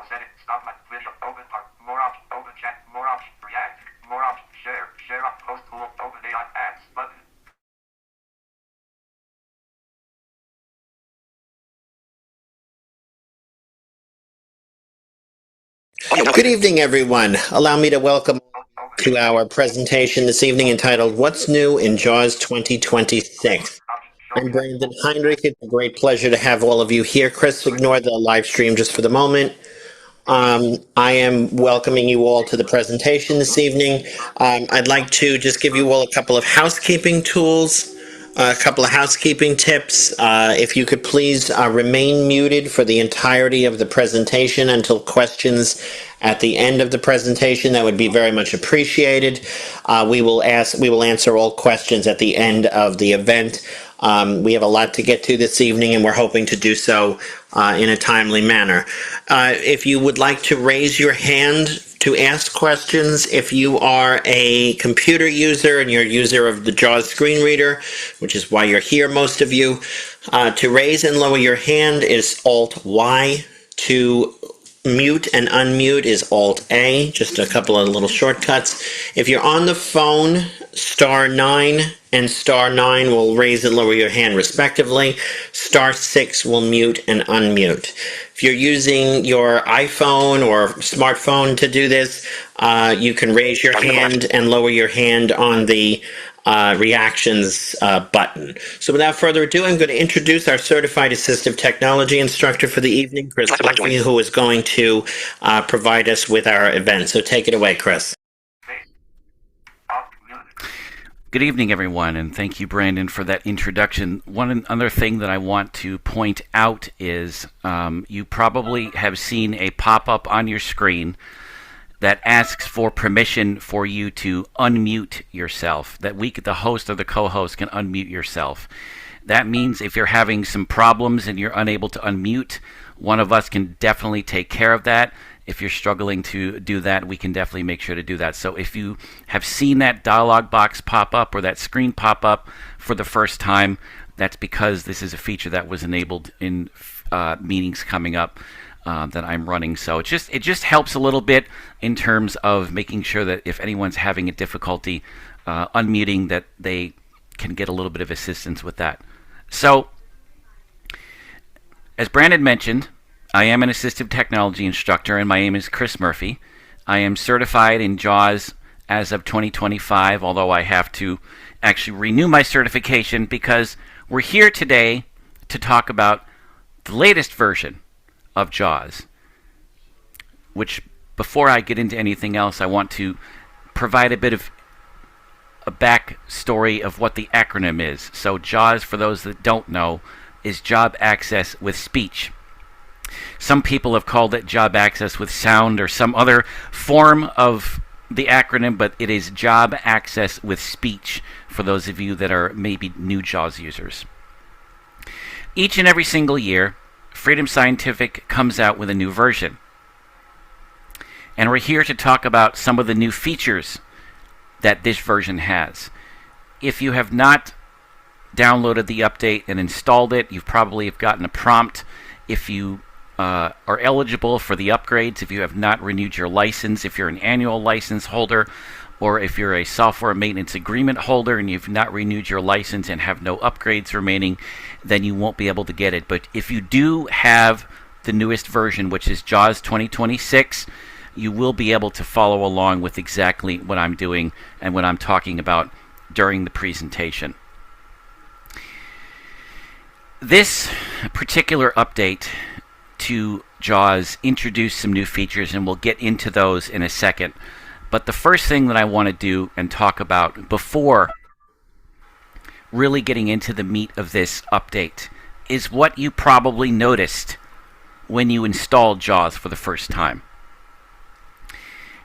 Edit. Stop my video. Open part. More options. Open chat. More options. React. More options. Share. Share up. Post tool. Open AI apps. Button. Good evening, everyone. Allow me to welcome to our presentation this evening entitled What's New in JAWS 2026. I'm Brandon Heinrich. It's a great pleasure to have all of you here. Chris, ignore the live stream just for the moment. I am welcoming you all to the presentation this evening. I'd like to just give you all a couple of housekeeping tools, a couple of housekeeping tips. If you could please remain muted for the entirety of the presentation until questions at the end of the presentation, that would be very much appreciated. We will answer all questions at the end of the event. We have a lot to get to this evening, and we're hoping to do so in a timely manner. If you would like to raise your hand to ask questions, if you are a computer user and you're a user of the JAWS Screenreader, which is why you're here, most of you, to raise and lower your hand is Alt-Y. To mute and unmute is Alt-A, just a couple of little shortcuts. If you're on the phone, *9 and *9 will raise and lower your hand respectively. *6 will mute and unmute. If you're using your iPhone or smartphone to do this, you can raise your hand and lower your hand on the reactions button. So without further ado, I'm going to introduce our certified assistive technology instructor for the evening, Chris Murphy, who is going to provide us with our event. So take it away, Chris. Good evening, everyone, and thank you, Brandon, for that introduction. One other thing that I want to point out is you probably have seen a pop-up on your screen that asks for permission for you to unmute yourself, that the host or the co-host can unmute yourself. That means if you're having some problems and you're unable to unmute, one of us can definitely take care of that. If you're struggling to do that, we can definitely make sure to do that. So if you have seen that dialog box pop up or that screen pop up for the first time, that's because this is a feature that was enabled in meetings coming up that I'm running. So it just helps a little bit in terms of making sure that if anyone's having a difficulty unmuting, that they can get a little bit of assistance with that. So as Brandon mentioned, I am an assistive technology instructor, and my name is Chris Murphy. I am certified in JAWS as of 2025, although I have to actually renew my certification because we're here today to talk about the latest version of JAWS, which, before I get into anything else, I want to provide a bit of a backstory of what the acronym is. So JAWS, for those that don't know, is Job Access with Speech. Some people have called it Job Access with Sound or some other form of the acronym, but it is Job Access with Speech for those of you that are maybe new JAWS users. Each and every single year, Freedom Scientific comes out with a new version. And we're here to talk about some of the new features that this version has. If you have not downloaded the update and installed it, you probably have gotten a prompt. If you are eligible for the upgrades, if you have not renewed your license, if you're an annual license holder, or if you're a software maintenance agreement holder and you've not renewed your license and have no upgrades remaining, then you won't be able to get it. But if you do have the newest version, which is JAWS 2026, you will be able to follow along with exactly what I'm doing and what I'm talking about during the presentation. This particular update to JAWS introduced some new features, and we'll get into those in a second. But the first thing that I want to do and talk about before really getting into the meat of this update is what you probably noticed when you installed JAWS for the first time.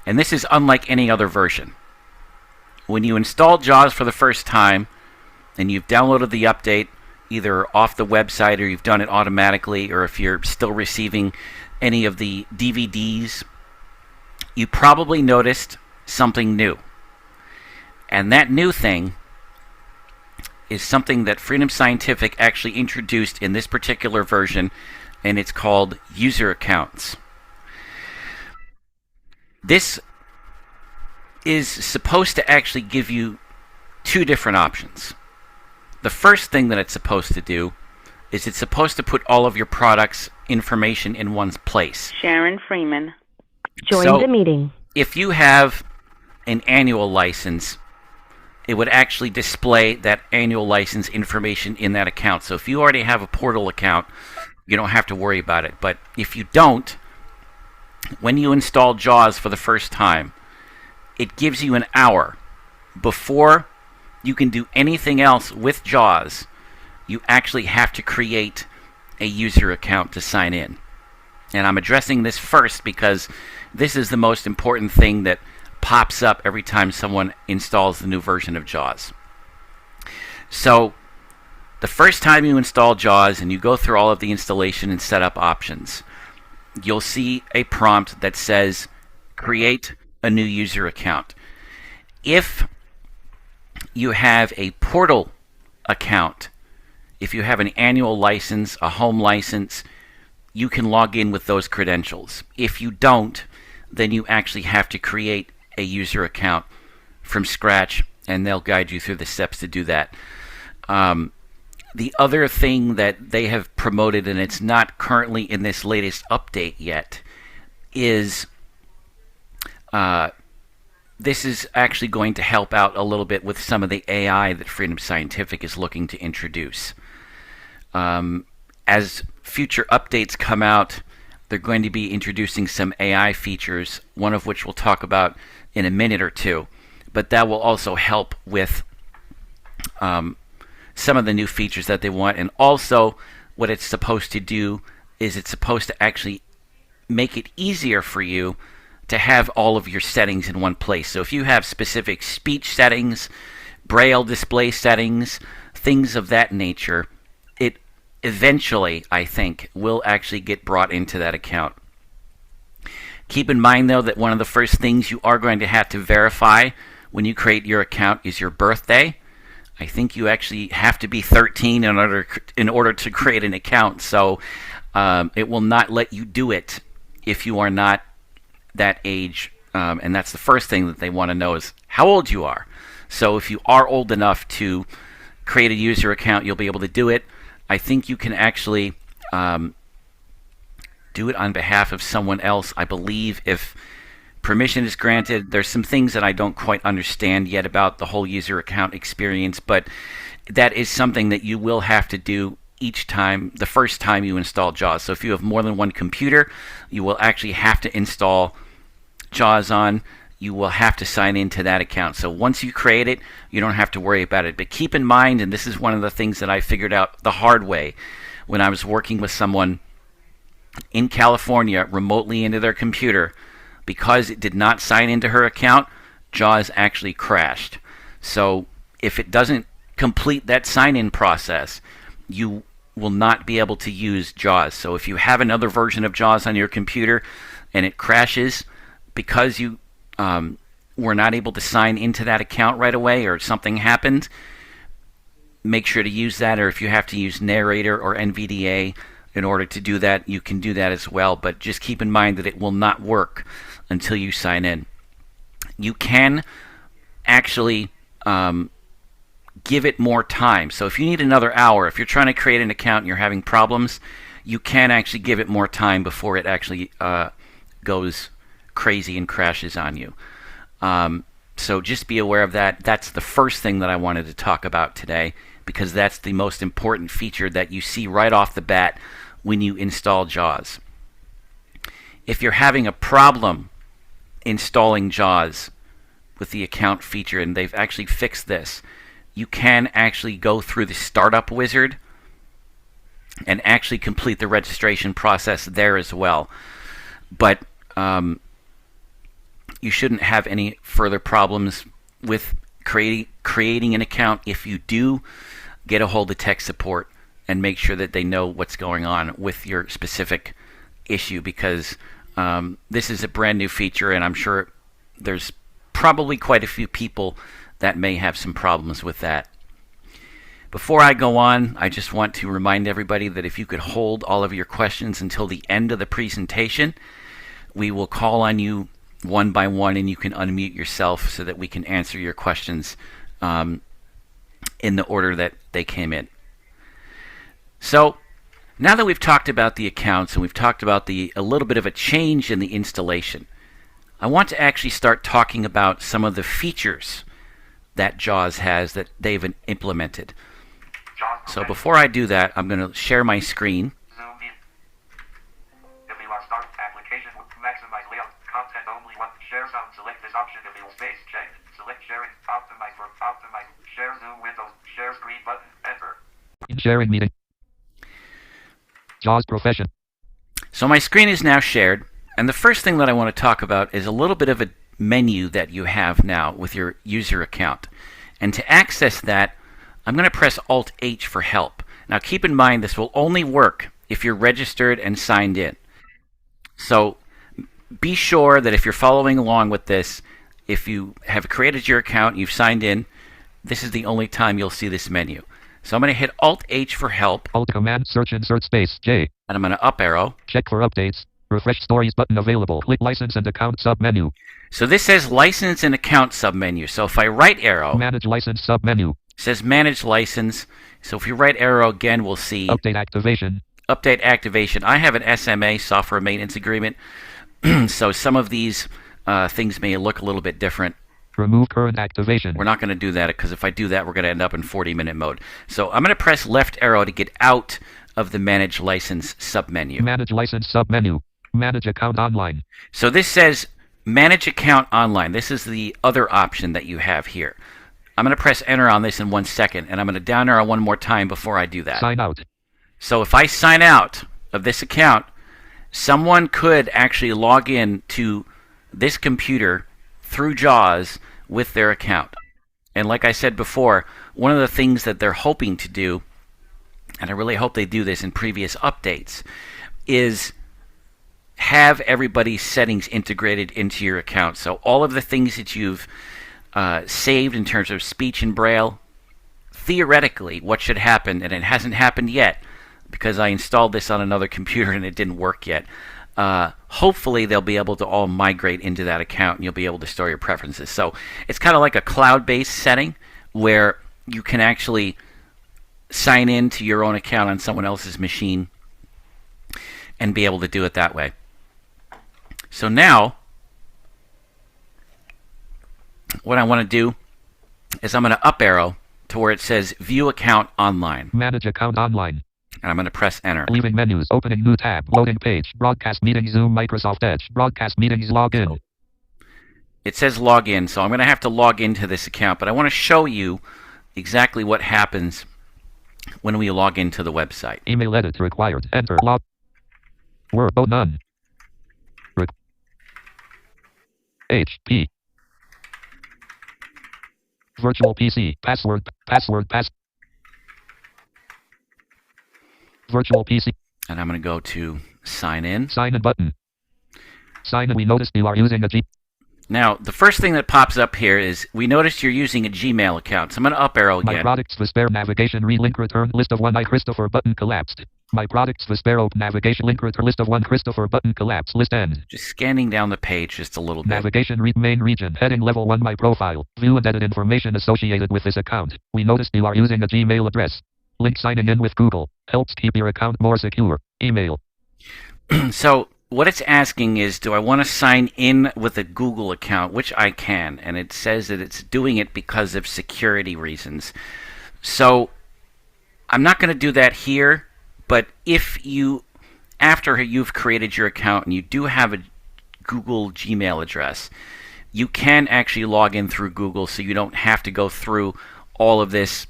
And this is unlike any other version. When you install JAWS for the first time and you've downloaded the update either off the website or you've done it automatically, or if you're still receiving any of the DVDs, you probably noticed something new. And that new thing is something that Freedom Scientific actually introduced in this particular version, and it's called user accounts. This is supposed to actually give you two different options. The first thing that it's supposed to do is it's supposed to put all of your products' information in one place. Sharon Freeman. Join the meeting. If you have an annual license, it would actually display that annual license information in that account. So if you already have a portal account, you don't have to worry about it. But if you don't, when you install JAWS for the first time, it gives you an hour before you can do anything else with JAWS. You actually have to create a user account to sign in. And I'm addressing this first because this is the most important thing that pops up every time someone installs the new version of JAWS. So the first time you install JAWS and you go through all of the installation and setup options, you'll see a prompt that says create a new user account. If you have a portal account, if you have an annual license, a home license, you can log in with those credentials. If you don't, then you actually have to create a user account from scratch, and they'll guide you through the steps to do that. The other thing that they have promoted, and it's not currently in this latest update yet, is this is actually going to help out a little bit with some of the AI that Freedom Scientific is looking to introduce. As future updates come out, they're going to be introducing some AI features, one of which we'll talk about in a minute or two. But that will also help with some of the new features that they want. And also, what it's supposed to do is it's supposed to actually make it easier for you to have all of your settings in one place. So if you have specific speech settings, braille display settings, things of that nature, it eventually, I think, will actually get brought into that account. Keep in mind, though, that one of the first things you are going to have to verify when you create your account is your birthday. I think you actually have to be 13 in order to create an account, so it will not let you do it if you are not that age, and that's the first thing that they want to know is how old you are. So if you are old enough to create a user account, you'll be able to do it. I think you can actually do it on behalf of someone else, I believe, if permission is granted. There's some things that I don't quite understand yet about the whole user account experience, but that is something that you will have to do each time, the first time you install JAWS. So if you have more than one computer, you will actually have to install JAWS on. You will have to sign into that account. So once you create it, you don't have to worry about it. But keep in mind, and this is one of the things that I figured out the hard way when I was working with someone in California remotely into their computer, because it did not sign into her account, JAWS actually crashed. So if it doesn't complete that sign-in process, you will not be able to use JAWS. So if you have another version of JAWS on your computer and it crashes because you were not able to sign into that account right away or something happened, make sure to use that. Or if you have to use Narrator or NVDA in order to do that, you can do that as well. But just keep in mind that it will not work until you sign in. You can actually give it more time. So if you need another hour, if you're trying to create an account and you're having problems, you can actually give it more time before it actually goes crazy and crashes on you. So just be aware of that. That's the first thing that I wanted to talk about today, because that's the most important feature that you see right off the bat when you install JAWS. If you're having a problem installing JAWS with the account feature, and they've actually fixed this, you can actually go through the startup wizard and actually complete the registration process there as well. But you shouldn't have any further problems with creating an account. If you do, get a hold of tech support and make sure that they know what's going on with your specific issue, because this is a brand new feature, and I'm sure there's probably quite a few people that may have some problems with that. Before I go on, I just want to remind everybody that if you could hold all of your questions until the end of the presentation, we will call on you one by one, and you can unmute yourself so that we can answer your questions in the order that they came in. So now that we've talked about the accounts and we've talked about a little bit of a change in the installation, I want to actually start talking about some of the features that JAWS has that they've implemented. So before I do that, I'm going to share my screen. Zoom in. If you are start application, maximize layout, content only one, share sound, select this option if you space check, select sharing, optimize for optimize, share Zoom Windows, share screen button, enter. In sharing meeting. JAWS Profession. So my screen is now shared, and the first thing that I want to talk about is a little bit of a menu that you have now with your user account. And to access that, I'm going to press Alt-H for help. Now keep in mind this will only work if you're registered and signed in. So be sure that if you're following along with this, if you have created your account and you've signed in, this is the only time you'll see this menu. So I'm going to hit Alt-H for help. Alt Command Search Insert Space J. And I'm going to up arrow. Check for updates. Refresh Stories button available. Click License and Account submenu. So this says License and Account submenu. So if I right arrow, Manage License submenu. it says Manage License. So if you right arrow again, we'll see Update Activation. Update Activation. I have an SMA, Software Maintenance Agreement. So some of these things may look a little bit different. Remove current activation. We're not going to do that because if I do that, we're going to end up in 40-minute mode. So I'm going to press left arrow to get out of the Manage License submenu. Manage License submenu. Manage Account Online. So this says Manage Account Online. This is the other option that you have here. I'm going to press enter on this in 1 second, and I'm going to down arrow one more time before I do that. Sign out. So if I sign out of this account, someone could actually log in to this computer through JAWS with their account. And like I said before, one of the things that they're hoping to do, and I really hope they do this in previous updates, is have everybody's settings integrated into your account. So all of the things that you've saved in terms of speech and braille, theoretically what should happen, and it hasn't happened yet because I installed this on another computer and it didn't work yet. Hopefully they'll be able to all migrate into that account and you'll be able to store your preferences. So it's kind of like a cloud-based setting where you can actually sign in to your own account on someone else's machine and be able to do it that way. So now what I want to do is I'm going to up arrow to where it says View Account Online. Manage Account Online. And I'm going to press enter. Leaving menus. Opening new tab. Loading page. Broadcast meeting. Zoom. Microsoft Edge. Broadcast meetings. Login. It says login, so I'm going to have to log into this account, but I want to show you exactly what happens when we log into the website. Email edit required. Enter. Log. Word. Oh, none. HP. Virtual PC. Password. Virtual PC. And I'm going to go to sign in. Sign in button. Sign in. We noticed you are using a G. Now, the first thing that pops up here is we noticed you're using a Gmail account. So I'm going to up arrow again. My products for spare navigation read link return list of one I Christopher button collapsed. My products for spare open navigation link return list of one Christopher button collapse list end. Just scanning down the page just a little bit. Navigation read main region heading level 1 my profile. View and edit information associated with this account. We noticed you are using a Gmail address. Link signing in with Google. Helps keep your account more secure. Email. So what it's asking is, do I want to sign in with a Google account, which I can, and it says that it's doing it because of security reasons. So I'm not going to do that here, but if you, after you've created your account and you do have a Google Gmail address, you can actually log in through Google, so you don't have to go through all of this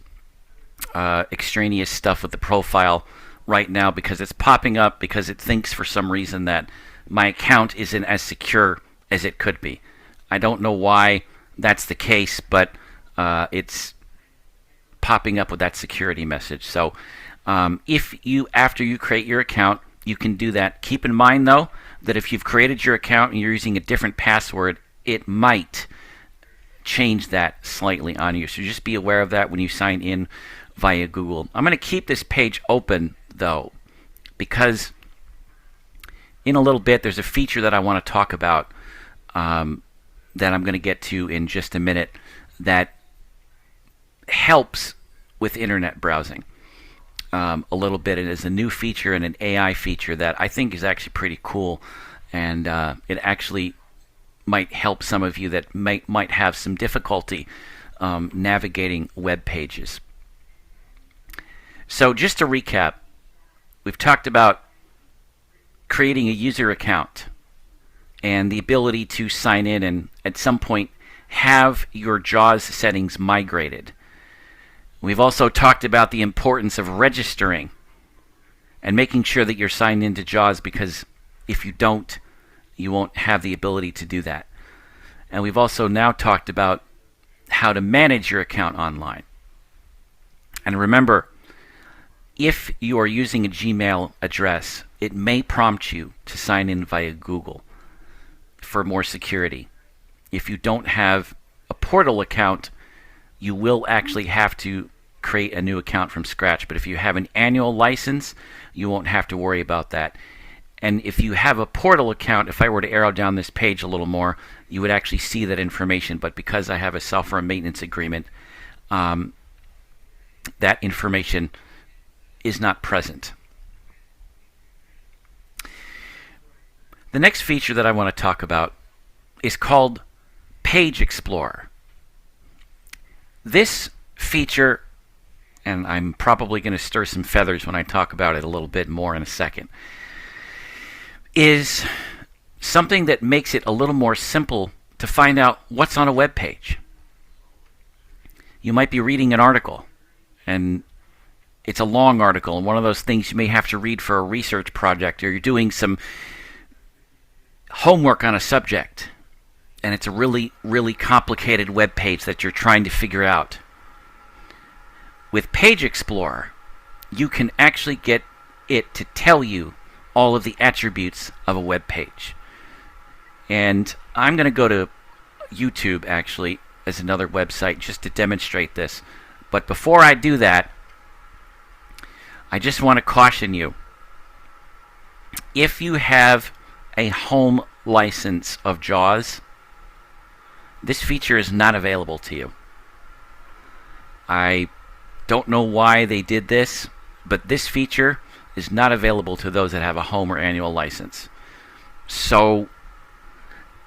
extraneous stuff with the profile right now, because it's popping up because it thinks for some reason that my account isn't as secure as it could be. I don't know why that's the case, but it's popping up with that security message. So if you, after you create your account, you can do that. Keep in mind though that if you've created your account and you're using a different password, it might change that slightly on you. So just be aware of that when you sign in via Google. I'm going to keep this page open though, because in a little bit there's a feature that I want to talk about that I'm going to get to in just a minute that helps with internet browsing a little bit. It is a new feature and an AI feature that I think is actually pretty cool, and it actually might help some of you that might have some difficulty navigating web pages. So just to recap, we've talked about creating a user account and the ability to sign in and at some point have your JAWS settings migrated. We've also talked about the importance of registering and making sure that you're signed into JAWS, because if you don't, you won't have the ability to do that. And we've also now talked about how to manage your account online. And remember, if you are using a Gmail address, it may prompt you to sign in via Google for more security. If you don't have a portal account, you will actually have to create a new account from scratch. But if you have an annual license, you won't have to worry about that. And if you have a portal account, if I were to arrow down this page a little more, you would actually see that information. But because I have a software maintenance agreement, that information is not present. The next feature that I want to talk about is called Page Explorer. This feature, and I'm probably going to stir some feathers when I talk about it a little bit more in a second, is something that makes it a little more simple to find out what's on a web page. You might be reading an article, and it's a long article, and one of those things you may have to read for a research project, or you're doing some homework on a subject, and it's a really, really complicated web page that you're trying to figure out. With Page Explorer, you can actually get it to tell you all of the attributes of a web page. And I'm going to go to YouTube, actually, as another website just to demonstrate this. But before I do that, I just want to caution you. If you have a home license of JAWS, this feature is not available to you. I don't know why they did this, but this feature is not available to those that have a home or annual license. So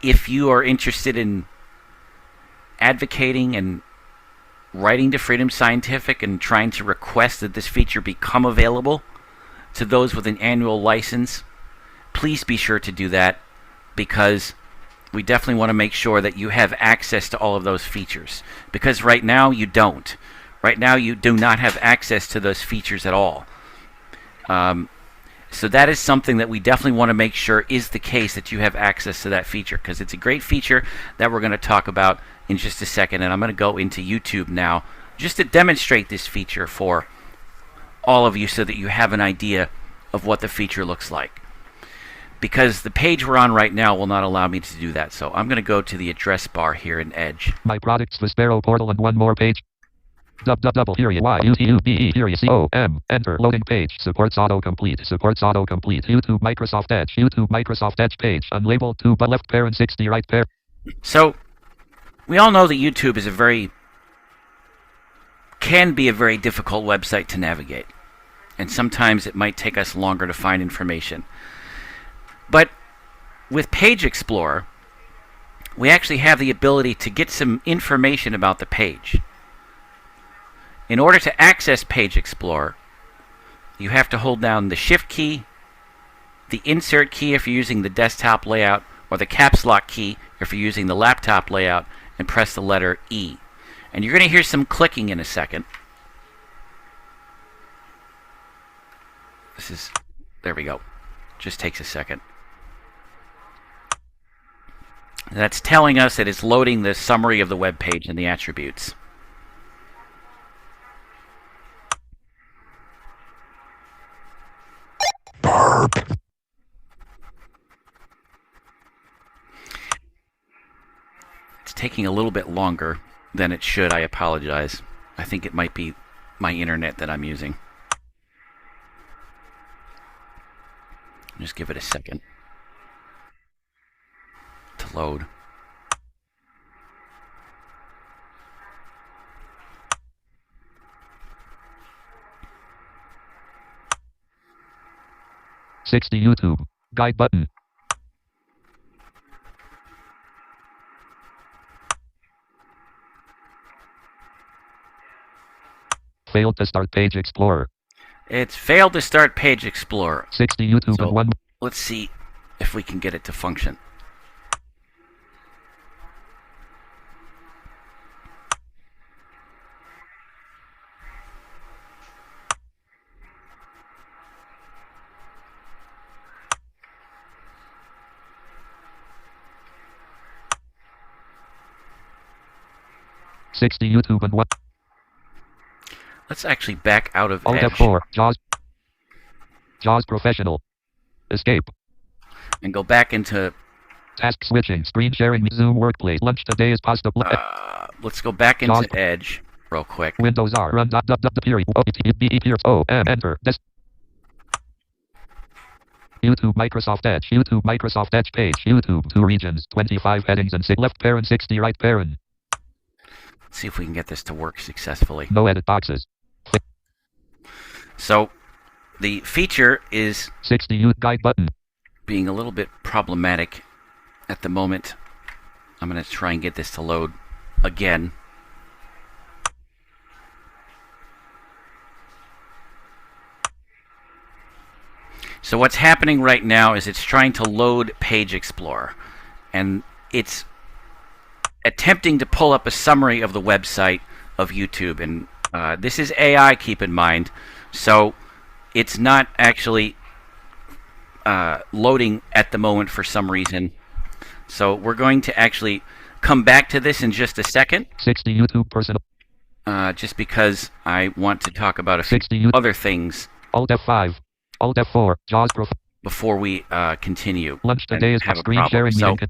if you are interested in advocating and writing to Freedom Scientific and trying to request that this feature become available to those with an annual license, please be sure to do that, because we definitely want to make sure that you have access to all of those features. Because right now you don't. Right now you do not have access to those features at all. So that is something that we definitely want to make sure is the case, that you have access to that feature, because it's a great feature that we're going to talk about in just a second. And I'm going to go into YouTube now just to demonstrate this feature for all of you so that you have an idea of what the feature looks like. Because the page we're on right now will not allow me to do that. So I'm going to go to the address bar here in Edge. My products, the Sparrow portal, and one more page. Double period Y-U-T-U-B-E period C-O-M. Enter. Loading page. Supports autocomplete. Supports autocomplete. YouTube Microsoft Edge. YouTube Microsoft Edge page. Unlabeled 2 but left pair and 60 right pair. So we all know that YouTube is can be a very difficult website to navigate. And sometimes it might take us longer to find information. But with Page Explorer, we actually have the ability to get some information about the page. In order to access Page Explorer, you have to hold down the Shift key, the Insert key if you're using the desktop layout, or the Caps Lock key if you're using the laptop layout, and press the letter E. And you're going to hear some clicking in a second. There we go. Just takes a second. That's telling us that it's loading the summary of the web page and the attributes. It's taking a little bit longer than it should. I apologize. I think it might be my internet that I'm using. Just give it a second to load. 60 YouTube. Guide button. Failed to start Page Explorer. It's failed to start Page Explorer. 60 YouTube So and 1. let's see if we can get it to function. $60 YouTube and 1. Let's actually back out of Alt Edge F4. JAWS Professional. Escape. and go back into. Task switching. Screen sharing. Zoom Workplace. Lunch today is pasta. Let's go back into JAWS. Edge real quick. Windows R. Run. Period. Enter. YouTube Microsoft Edge. YouTube Microsoft Edge page. YouTube 2 regions. 25 headings and 6 left parent. 60 right parent. Let's see if we can get this to work successfully. No edit boxes. So the feature is 60 youth guide button. being a little bit problematic at the moment. I'm going to try and get this to load again. So what's happening right now is it's trying to load Page Explorer, and it's attempting to pull up a summary of the website of YouTube. And this is AI, keep in mind, so it's not actually loading at the moment for some reason. So we're going to actually come back to this in just a second. 60 YouTube personal. Just because I want to talk about a few other things. Alt F5. Alt F4. JAWS before we continue. Lunch today is have a screen problem. sharing So meeting.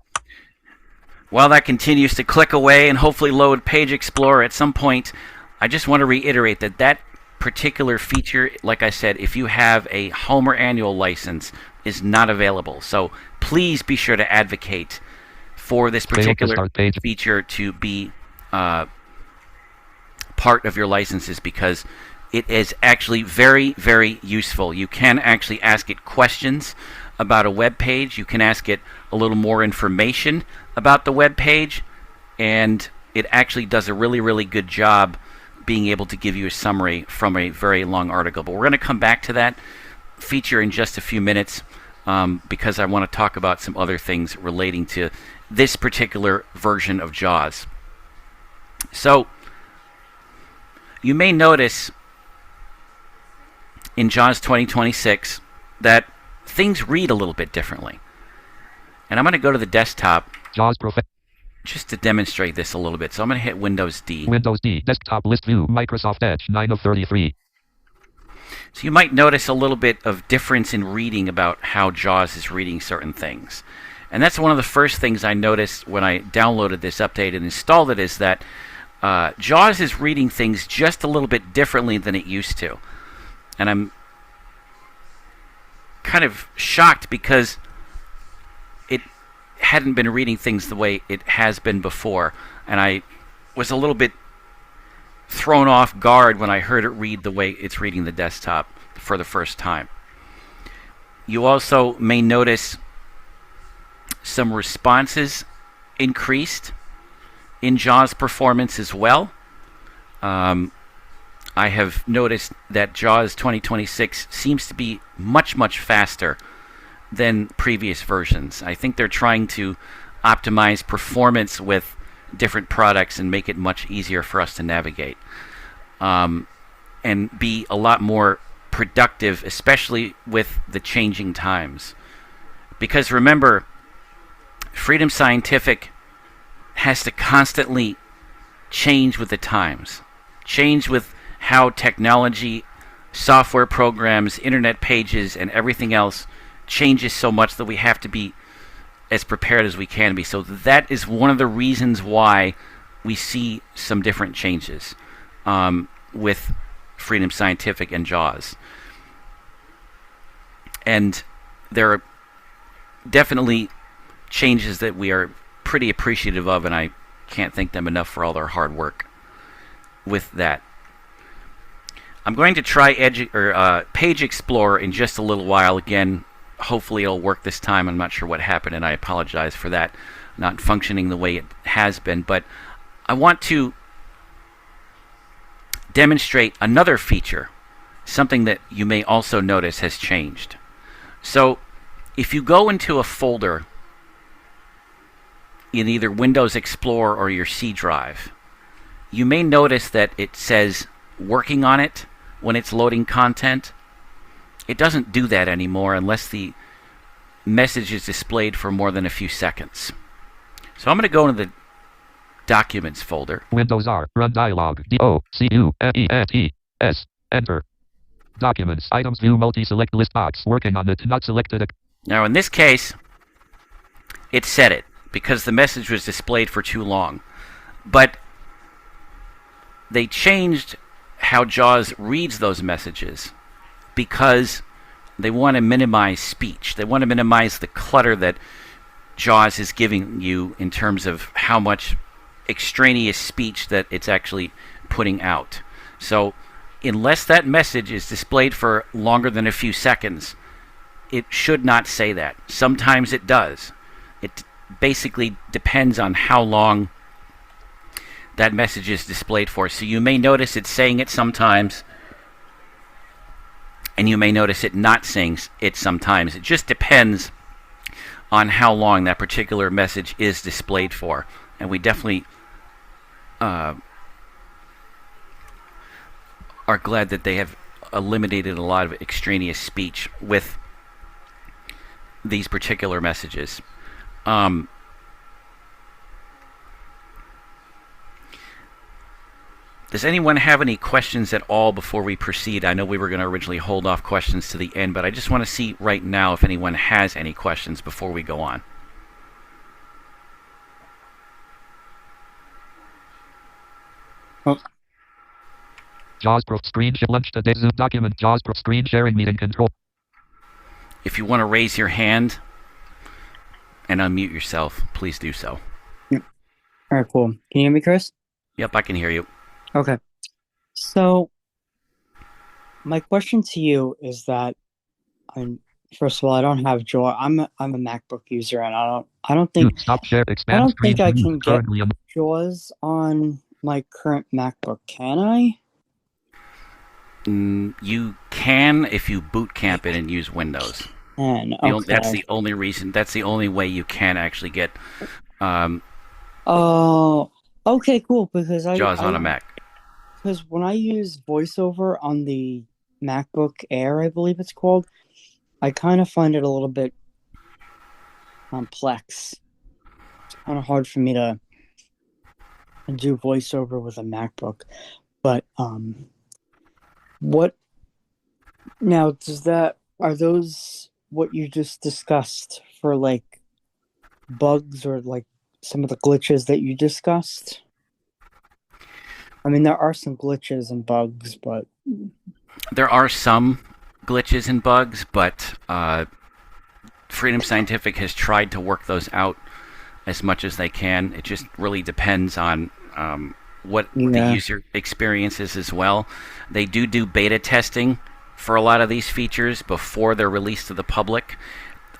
while that continues to click away and hopefully load Page Explorer at some point, I just want to reiterate that that particular feature, like I said, if you have a Homer Annual license, is not available. So please be sure to advocate for this particular feature to be part of your licenses, because it is actually very, very useful. You can actually ask it questions about a web page. You can ask it a little more information about the web page, and it actually does a really, really good job being able to give you a summary from a very long article. But we're going to come back to that feature in just a few minutes, because I want to talk about some other things relating to this particular version of JAWS. So you may notice in JAWS 2026 that things read a little bit differently. And I'm going to go to the desktop JAWS just to demonstrate this a little bit. So I'm going to hit Windows D. Windows D. Desktop list view. Microsoft Edge 9 of 33. So you might notice a little bit of difference in reading about how JAWS is reading certain things. And that's one of the first things I noticed when I downloaded this update and installed it, is that JAWS is reading things just a little bit differently than it used to. And I'm kind of shocked because it hadn't been reading things the way it has been before. And I was a little bit thrown off guard when I heard it read the way it's reading the desktop for the first time. You also may notice some responses increased in JAWS performance as well. I have noticed that JAWS 2026 seems to be much, much faster than previous versions. I think they're trying to optimize performance with different products and make it much easier for us to navigate, and be a lot more productive, especially with the changing times. Because remember, Freedom Scientific has to constantly change with the times, change with how technology, software programs, internet pages, and everything else changes so much that we have to be as prepared as we can be. So that is one of the reasons why we see some different changes with Freedom Scientific and JAWS. And there are definitely changes that we are pretty appreciative of, and I can't thank them enough for all their hard work with that. I'm going to try Page Explorer in just a little while again, hopefully it'll work this time. I'm not sure what happened, and I apologize for that not functioning the way it has been. But I want to demonstrate another feature, something that you may also notice has changed. So if you go into a folder in either Windows Explorer or your C drive, you may notice that it says working on it when it's loading content. It doesn't do that anymore unless the message is displayed for more than a few seconds. So I'm going to go into the Documents folder. Windows R, Run Dialog, DOCUMENTS, Enter. Documents, Items, View, Multi-Select List Box, working on it, not selected. Now in this case, it said it because the message was displayed for too long. But they changed how JAWS reads those messages because they want to minimize speech. They want to minimize the clutter that JAWS is giving you in terms of how much extraneous speech that it's actually putting out. So unless that message is displayed for longer than a few seconds, it should not say that. Sometimes it does. It basically depends on how long that message is displayed for. So you may notice it saying it sometimes, and you may notice it not saying it sometimes. It just depends on how long that particular message is displayed for. And we definitely are glad that they have eliminated a lot of extraneous speech with these particular messages. Does anyone have any questions at all before we proceed? I know we were going to originally hold off questions to the end, but I just want to see right now if anyone has any questions before we go on. Oh. JAWS Pro Screen Launch today. Zoom document. JAWS Pro Screen Sharing Meeting Control. If you want to raise your hand and unmute yourself, please do so. Yep. All right, cool. Can you hear me, Chris? Yep, I can hear you. Okay. So my question to you is that, first of all, I don't have JAWS. I'm a MacBook user, and I don't think Stop share. I Expand don't screen. think I can get Currently on. JAWS on my current MacBook. Can I? You can if you boot camp it and use Windows. Okay. That's the only reason. That's the only way you can actually get Oh, okay, cool. Because JAWS on a Mac. Because when I use VoiceOver on the MacBook Air, I believe it's called, I kind of find it a little bit complex. It's kind of hard for me to do VoiceOver with a MacBook. But what now are those what you just discussed for like bugs or like some of the glitches that you discussed? I mean, there are some glitches and bugs, but there are some glitches and bugs, but Freedom Scientific has tried to work those out as much as they can. It just really depends on what the user experience is as well. They do beta testing for a lot of these features before they're released to the public.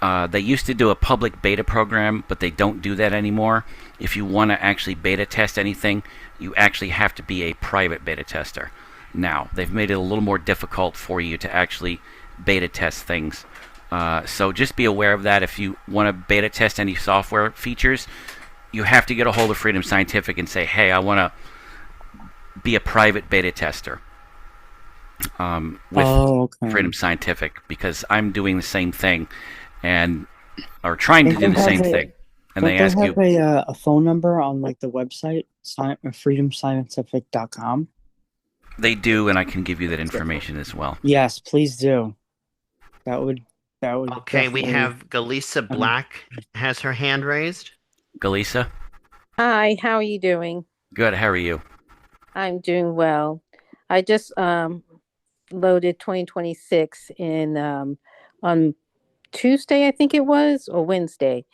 They used to do a public beta program, but they don't do that anymore. If you want to actually beta test anything, you actually have to be a private beta tester. Now, they've made it a little more difficult for you to actually beta test things. So just be aware of that. If you want to beta test any software features, you have to get a hold of Freedom Scientific and say, hey, I want to be a private beta tester with Freedom Scientific, because I'm doing the same thing or trying to do the same thing. And they ask you a phone number on like the website, freedomscientific.com. They do, and I can give you that information as well. Yes, please do. That would. Okay, we have Galisa Black has her hand raised. Galisa? Hi, how are you doing? Good, how are you? I'm doing well. I just loaded 2026 in on Tuesday, I think it was, or Wednesday.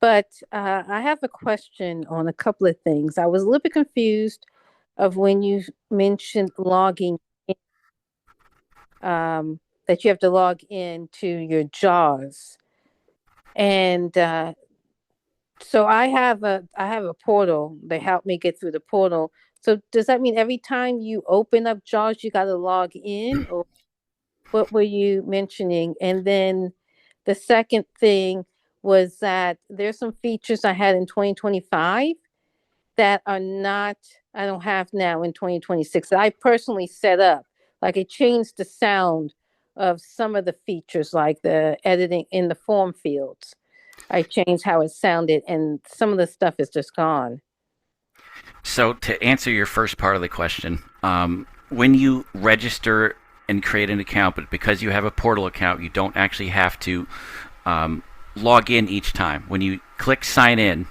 But I have a question on a couple of things. I was a little bit confused of when you mentioned logging in. that you have to log in to your JAWS. And so I have a portal. They help me get through the portal. So does that mean every time you open up JAWS, you got to log in, or what were you mentioning? And then the second thing was that there's some features I had in 2025 that are not, I don't have now in 2026 that I personally set up. Like it changed the sound of some of the features, like the editing in the form fields. I changed how it sounded, and some of the stuff is just gone. So to answer your first part of the question, when you register and create an account, but because you have a portal account, you don't actually have to log in each time. When you click sign in,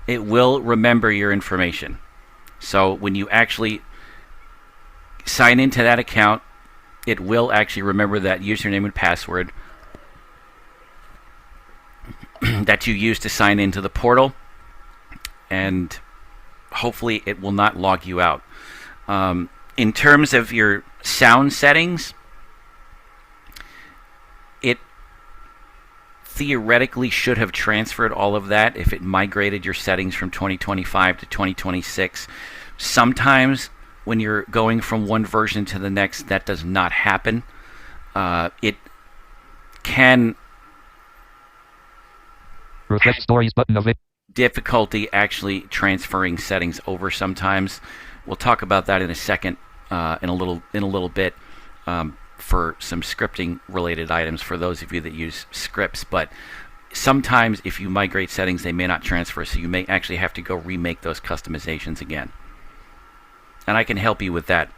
it will remember your information. So when you actually sign into that account, it will actually remember that username and password that you used to sign into the portal, and hopefully it will not log you out. In terms of your sound settings, it theoretically should have transferred all of that if it migrated your settings from 2025 to 2026. Sometimes when you're going from one version to the next, that does not happen. It can Refresh stories button of it. difficulty actually transferring settings over sometimes. We'll talk about that in a second, in a little bit, for some scripting related items for those of you that use scripts. But sometimes if you migrate settings, they may not transfer, so you may actually have to go remake those customizations again. And I can help you with that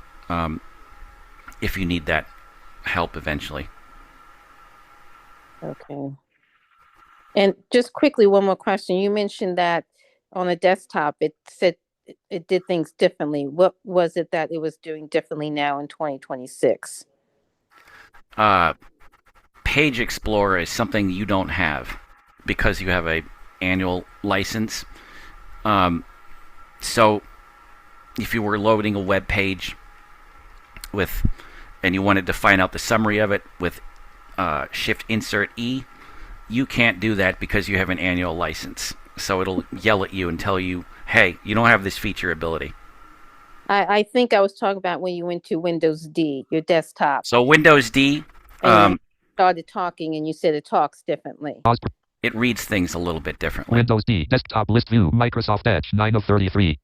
if you need that help eventually. Okay. And just quickly, one more question. You mentioned that on a desktop, it said it did things differently. What was it that it was doing differently now in 2026? Page Explorer is something you don't have because you have a annual license. So if you were loading a web page and you wanted to find out the summary of it with Shift Insert E, you can't do that because you have an annual license. So it'll yell at you and tell you, hey, you don't have this feature ability. I think I was talking about when you went to Windows D, your desktop. So Windows D, and started talking, and you said it talks differently. It reads things a little bit differently. Windows D, desktop list view, Microsoft Edge, 9 of 33.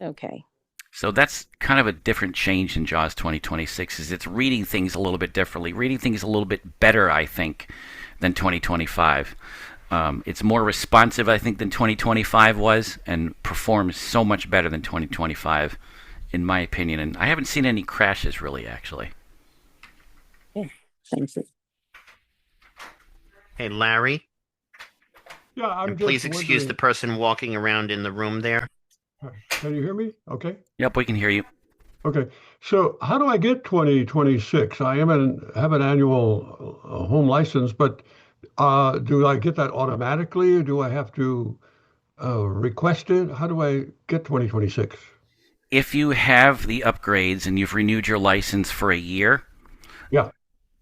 Okay. So that's kind of a different change in JAWS 2026, is it's reading things a little bit differently, reading things a little bit better, I think, than 2025. It's more responsive, I think, than 2025 was, and performs so much better than 2025, in my opinion. And I haven't seen any crashes, really, actually. Yeah, thank you. Hey, Larry? Yeah, I'm And just please excuse the wondering- person walking around in the room there. Can you hear me? Okay. Yep, we can hear you. Okay. So how do I get 2026? I have an annual home license, but do I get that automatically, or do I have to request it? How do I get 2026? If you have the upgrades and you've renewed your license for a year, Yeah.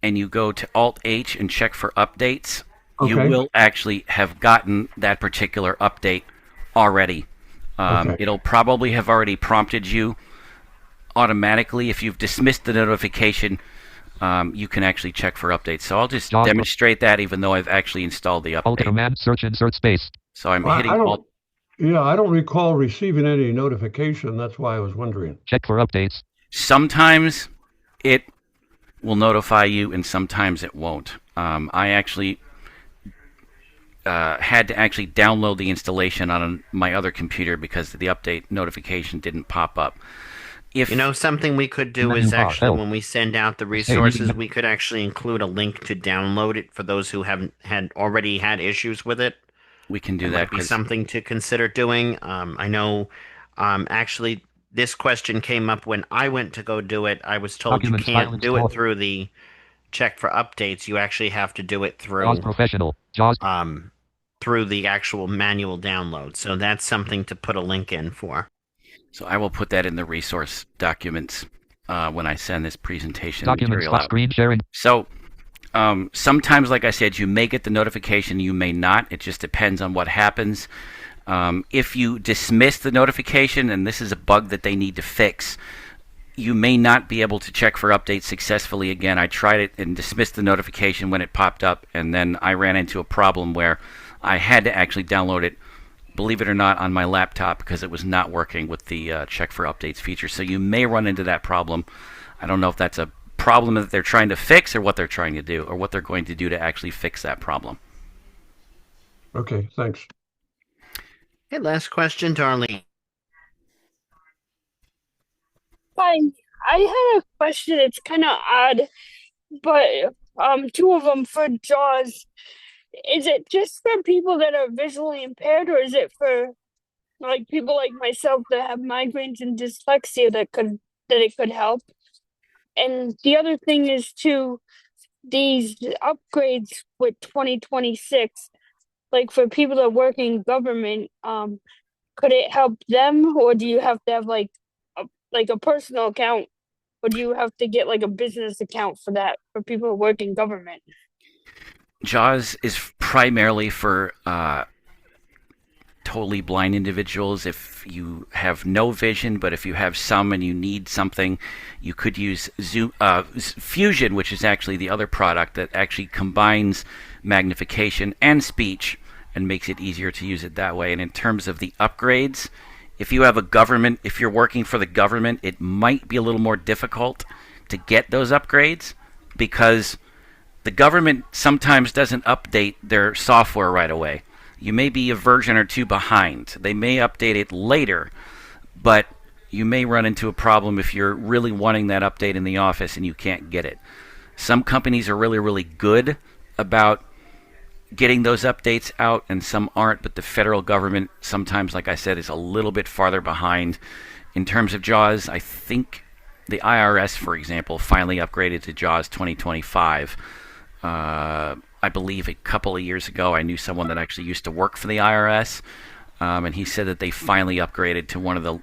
and you go to Alt-H and check for updates, you Okay. will actually have gotten that particular update already. Okay. It'll probably have already prompted you automatically. If you've dismissed the notification, you can actually check for updates. So I'll just demonstrate that, even though I've actually installed the Alt update. command search insert space. So I'm I hitting don't- Alt. Yeah, I don't recall receiving any notification. That's why I was wondering. Check for updates. Sometimes it will notify you, and sometimes it won't. I actually had to actually download the installation on my other computer because the update notification didn't pop up. If You know, something we could do is Menu bar, actually, help. when we send out the Hey, resources, we could actually include a link to download it for those who haven't already had issues with it. we can do That that, might be 'cause something to consider doing. I know, actually, this question came up when I went to go do it. I was told you Documents, can't file do it install. through the check for updates. You actually have to do it through JAWS professional. JAWS. through the actual manual download. So that's something to put a link in for. so I will put that in the resource documents. when I send this presentation Documents, material out. screen sharing. So sometimes, like I said, you may get the notification, you may not. It just depends on what happens. If you dismiss the notification, and this is a bug that they need to fix, you may not be able to check for updates successfully again. I tried it and dismissed the notification when it popped up, and then I ran into a problem where I had to actually download it, believe it or not, on my laptop because it was not working with the check for updates feature. So you may run into that problem. I don't know if that's a problem that they're trying to fix or what they're trying to do or what they're going to do to actually fix that problem. Okay, thanks. Okay, last question, Darlene. Hi, I had a question. It's kind of odd, but two of them for JAWS. Is it just for people that are visually impaired, or is it for like people like myself that have migraines and dyslexia that it could help? And the other thing is to these upgrades with 2026, like for people that work in government, could it help them, or do you have to have like a personal account, or do you have to get like a business account for that for people who work in government? JAWS is primarily for totally blind individuals. If you have no vision, but if you have some and you need something, you could use Fusion, which is actually the other product that actually combines magnification and speech and makes it easier to use it that way. And in terms of the upgrades, if you have a government, if you're working for the government, it might be a little more difficult to get those upgrades because the government sometimes doesn't update their software right away. You may be a version or two behind. They may update it later, but you may run into a problem if you're really wanting that update in the office and you can't get it. Some companies are really, really good about getting those updates out, and some aren't, but the federal government sometimes, like I said, is a little bit farther behind. In terms of JAWS, I think the IRS, for example, finally upgraded to JAWS 2025. I believe a couple of years ago, I knew someone that actually used to work for the IRS, and he said that they finally upgraded to one of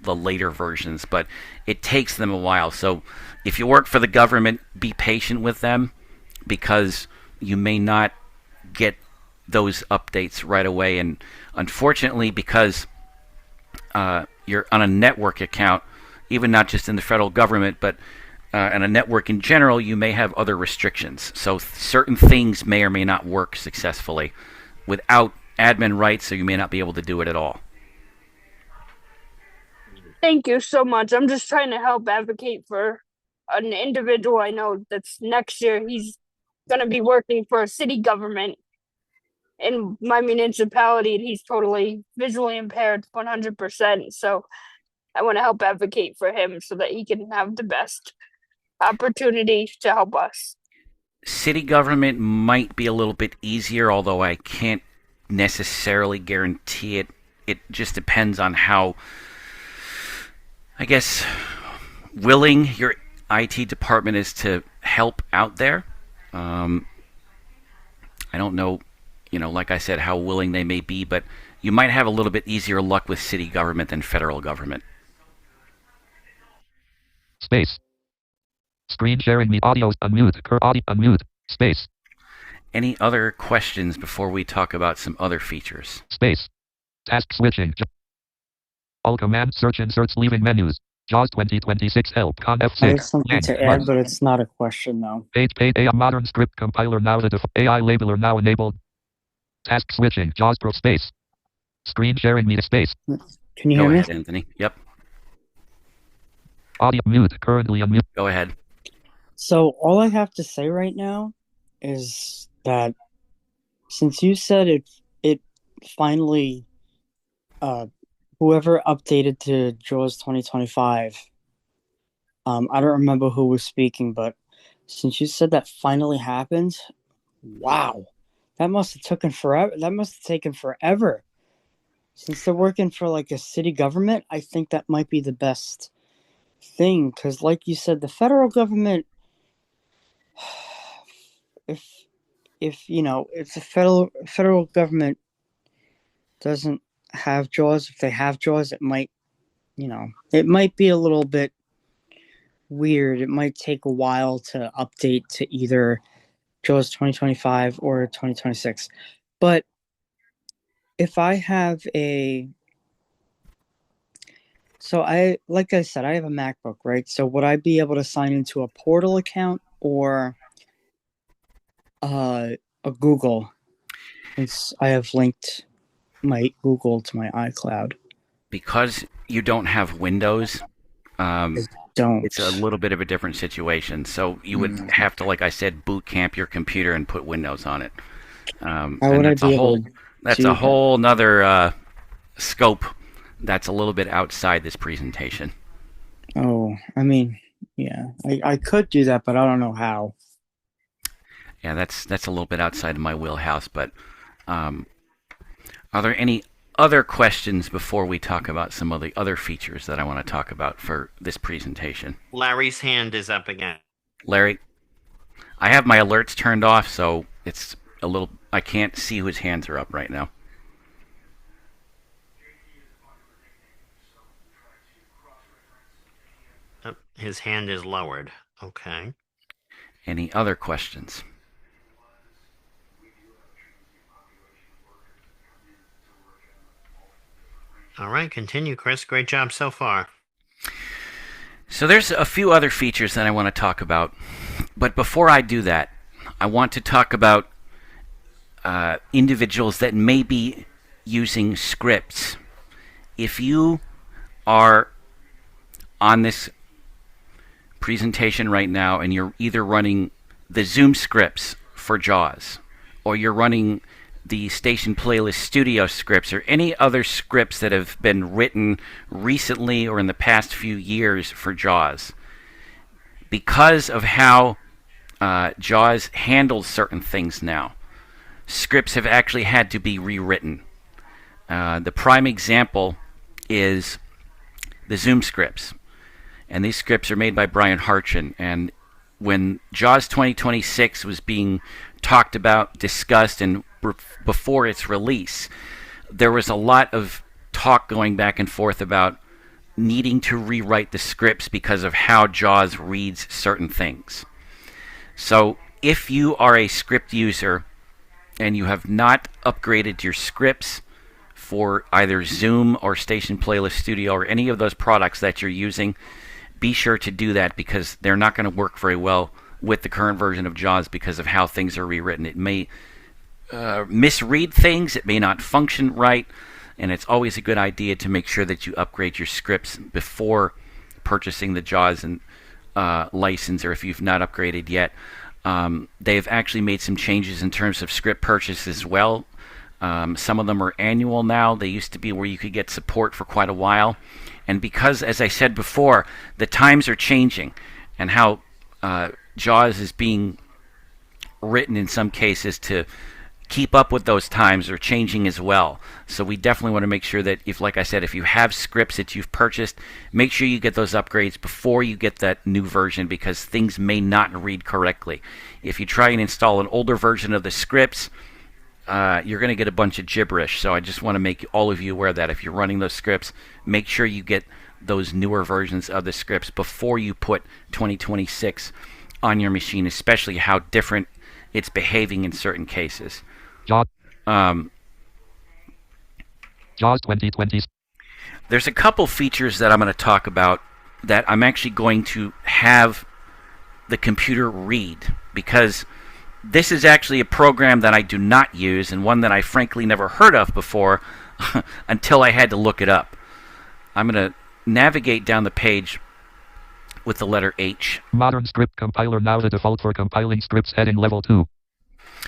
the later versions, but it takes them a while. So if you work for the government, be patient with them because you may not get those updates right away. And unfortunately, because you're on a network account, even not just in the federal government, but and a network in general, you may have other restrictions. So certain things may or may not work successfully without admin rights, so you may not be able to do it at all. Thank you so much. I'm just trying to help advocate for an individual I know that's next year. He's going to be working for a city government in my municipality, and he's totally visually impaired 100%. So I want to help advocate for him so that he can have the best opportunity to help us. City government might be a little bit easier, although I can't necessarily guarantee it. It just depends on how, I guess, willing your IT department is to help out there. I don't know, like I said, how willing they may be, but you might have a little bit easier luck with city government than federal government. Space. Screen sharing me audio unmute. Audio unmute. Space. Any other questions before we talk about some other features? Space. Task switching. All command search inserts leaving menus. JAWS 2026 help. Con F6. I have something to add, but it's not a question though. Page AI modern script compiler now. The AI labeler now enabled. Task switching. JAWS Pro space. Screen sharing me space. Can you hear me? Go me? ahead, Anthony. Yep. Audio mute. Currently unmute. Go ahead. So all I have to say right now is that since you said it finally, whoever updated to JAWS 2025, I don't remember who was speaking, but since you said that finally happened, wow, that must have taken forever. Since they're working for like a city government, I think that might be the best thing, because like you said, the federal government, if the federal government doesn't have JAWS, if they have JAWS, it might be a little bit weird. It might take a while to update to either JAWS 2025 or 2026. But if I have like I said, I have a MacBook, right? So would I be able to sign into a Portal account or a Google? Since I have linked my Google to my iCloud. Because you don't have Windows, Don't. it's a little bit of a different situation. So you would have to, like I said, boot camp your computer and put Windows on it. How would I be able to That's do a whole nother scope that's a little bit outside this presentation. Oh, I mean, yeah, I could do that, but I don't know how. Yeah, that's a little bit outside of my wheelhouse. But are there any other questions before we talk about some of the other features that I want to talk about for this presentation? Larry's hand is up again. Larry, I have my alerts turned off, so it's a little. I can't see whose hands are up right now. Oh, his hand is lowered. Okay. Any other questions? All right, continue, Chris. Great job so far. So there's a few other features that I want to talk about. But before I do that, I want to talk about individuals that may be using scripts. If you are on this presentation right now and you're either running the Zoom scripts for JAWS or you're running the Station Playlist Studio scripts or any other scripts that have been written recently or in the past few years for JAWS, because of how JAWS handles certain things now, scripts have actually had to be rewritten. The prime example is the Zoom scripts. And these scripts are made by Brian Harchin. And when JAWS 2026 was being talked about, discussed, and before its release, there was a lot of talk going back and forth about needing to rewrite the scripts because of how JAWS reads certain things. So if you are a script user and you have not upgraded your scripts for either Zoom or Station Playlist Studio or any of those products that you're using, be sure to do that, because they're not going to work very well with the current version of JAWS because of how things are rewritten. It may misread things, it may not function right, and it's always a good idea to make sure that you upgrade your scripts before purchasing the JAWS and license, or if you've not upgraded yet. They've actually made some changes in terms of script purchase as well. Some of them are annual now. They used to be where you could get support for quite a while. And because, as I said before, the times are changing and how JAWS is being written in some cases to keep up with those times are changing as well. So we definitely want to make sure that if, like I said, if you have scripts that you've purchased, make sure you get those upgrades before you get that new version, because things may not read correctly. If you try and install an older version of the scripts, you're going to get a bunch of gibberish. So I just want to make all of you aware that if you're running those scripts, make sure you get those newer versions of the scripts before you put 2026 on your machine, especially how different it's behaving in certain cases. JAWS 2020. There's a couple features that I'm going to talk about that I'm actually going to have the computer read, because this is actually a program that I do not use, and one that I frankly never heard of before until I had to look it up. I'm going to navigate down the page with the letter H. Modern Script Compiler, now the default for compiling scripts, heading level 2.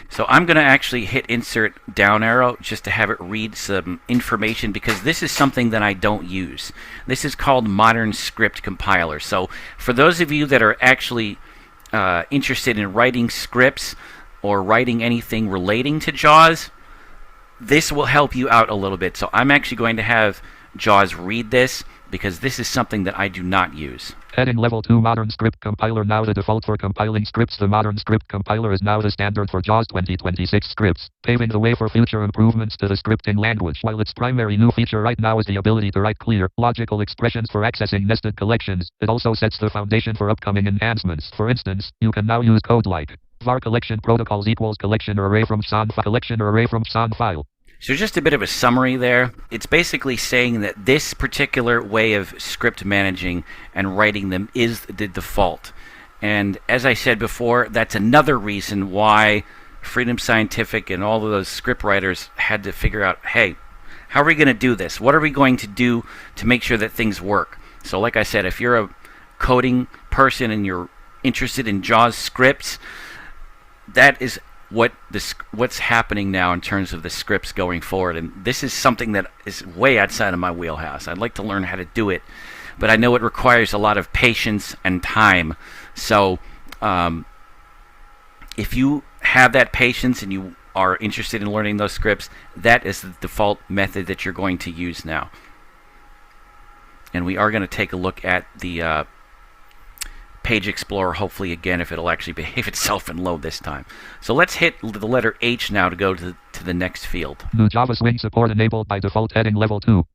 So I'm going to actually hit insert down arrow just to have it read some information, because this is something that I don't use. This is called Modern Script Compiler. So for those of you that are actually interested in writing scripts or writing anything relating to JAWS, this will help you out a little bit. So I'm actually going to have JAWS read this, because this is something that I do not use. Heading Level 2 Modern Script Compiler. Now the default for compiling scripts. The Modern Script Compiler is now the standard for JAWS 2026 scripts, paving the way for future improvements to the scripting language. While its primary new feature right now is the ability to write clear, logical expressions for accessing nested collections, it also sets the foundation for upcoming enhancements. For instance, you can now use code like var collection protocols equals collection or array from SON file. So just a bit of a summary there. It's basically saying that this particular way of script managing and writing them is the default. And as I said before, that's another reason why Freedom Scientific and all of those script writers had to figure out, hey, how are we going to do this? What are we going to do to make sure that things work? So like I said, if you're a coding person and you're interested in JAWS scripts, that is what's happening now in terms of the scripts going forward. And this is something that is way outside of my wheelhouse. I'd like to learn how to do it, but I know it requires a lot of patience and time. So if you have that patience and you are interested in learning those scripts, that is the default method that you're going to use now. And we are going to take a look at the Page Explorer, hopefully again, if it'll actually behave itself and load this time. So let's hit the letter H now to go to the next field. New Java Swing support enabled by default. Heading Level 2.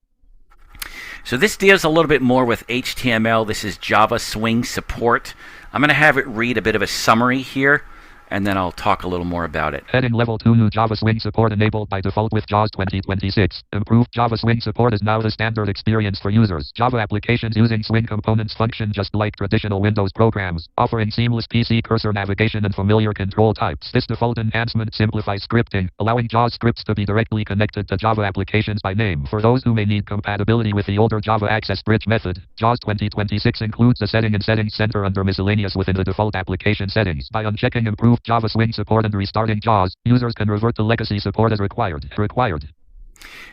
So this deals a little bit more with HTML. This is Java Swing support. I'm going to have it read a bit of a summary here, and then I'll talk a little more about it. Heading Level 2. New Java Swing support enabled by default with JAWS 2026. Improved Java Swing support is now the standard experience for users. Java applications using Swing components function just like traditional Windows programs, offering seamless PC cursor navigation and familiar control types. This default enhancement simplifies scripting, allowing JAWS scripts to be directly connected to Java applications by name. For those who may need compatibility with the older Java Access Bridge method, JAWS 2026 includes a setting in Settings Center under Miscellaneous within the default application settings. By unchecking improved Java Swing support and restarting JAWS, users can revert to legacy support as required.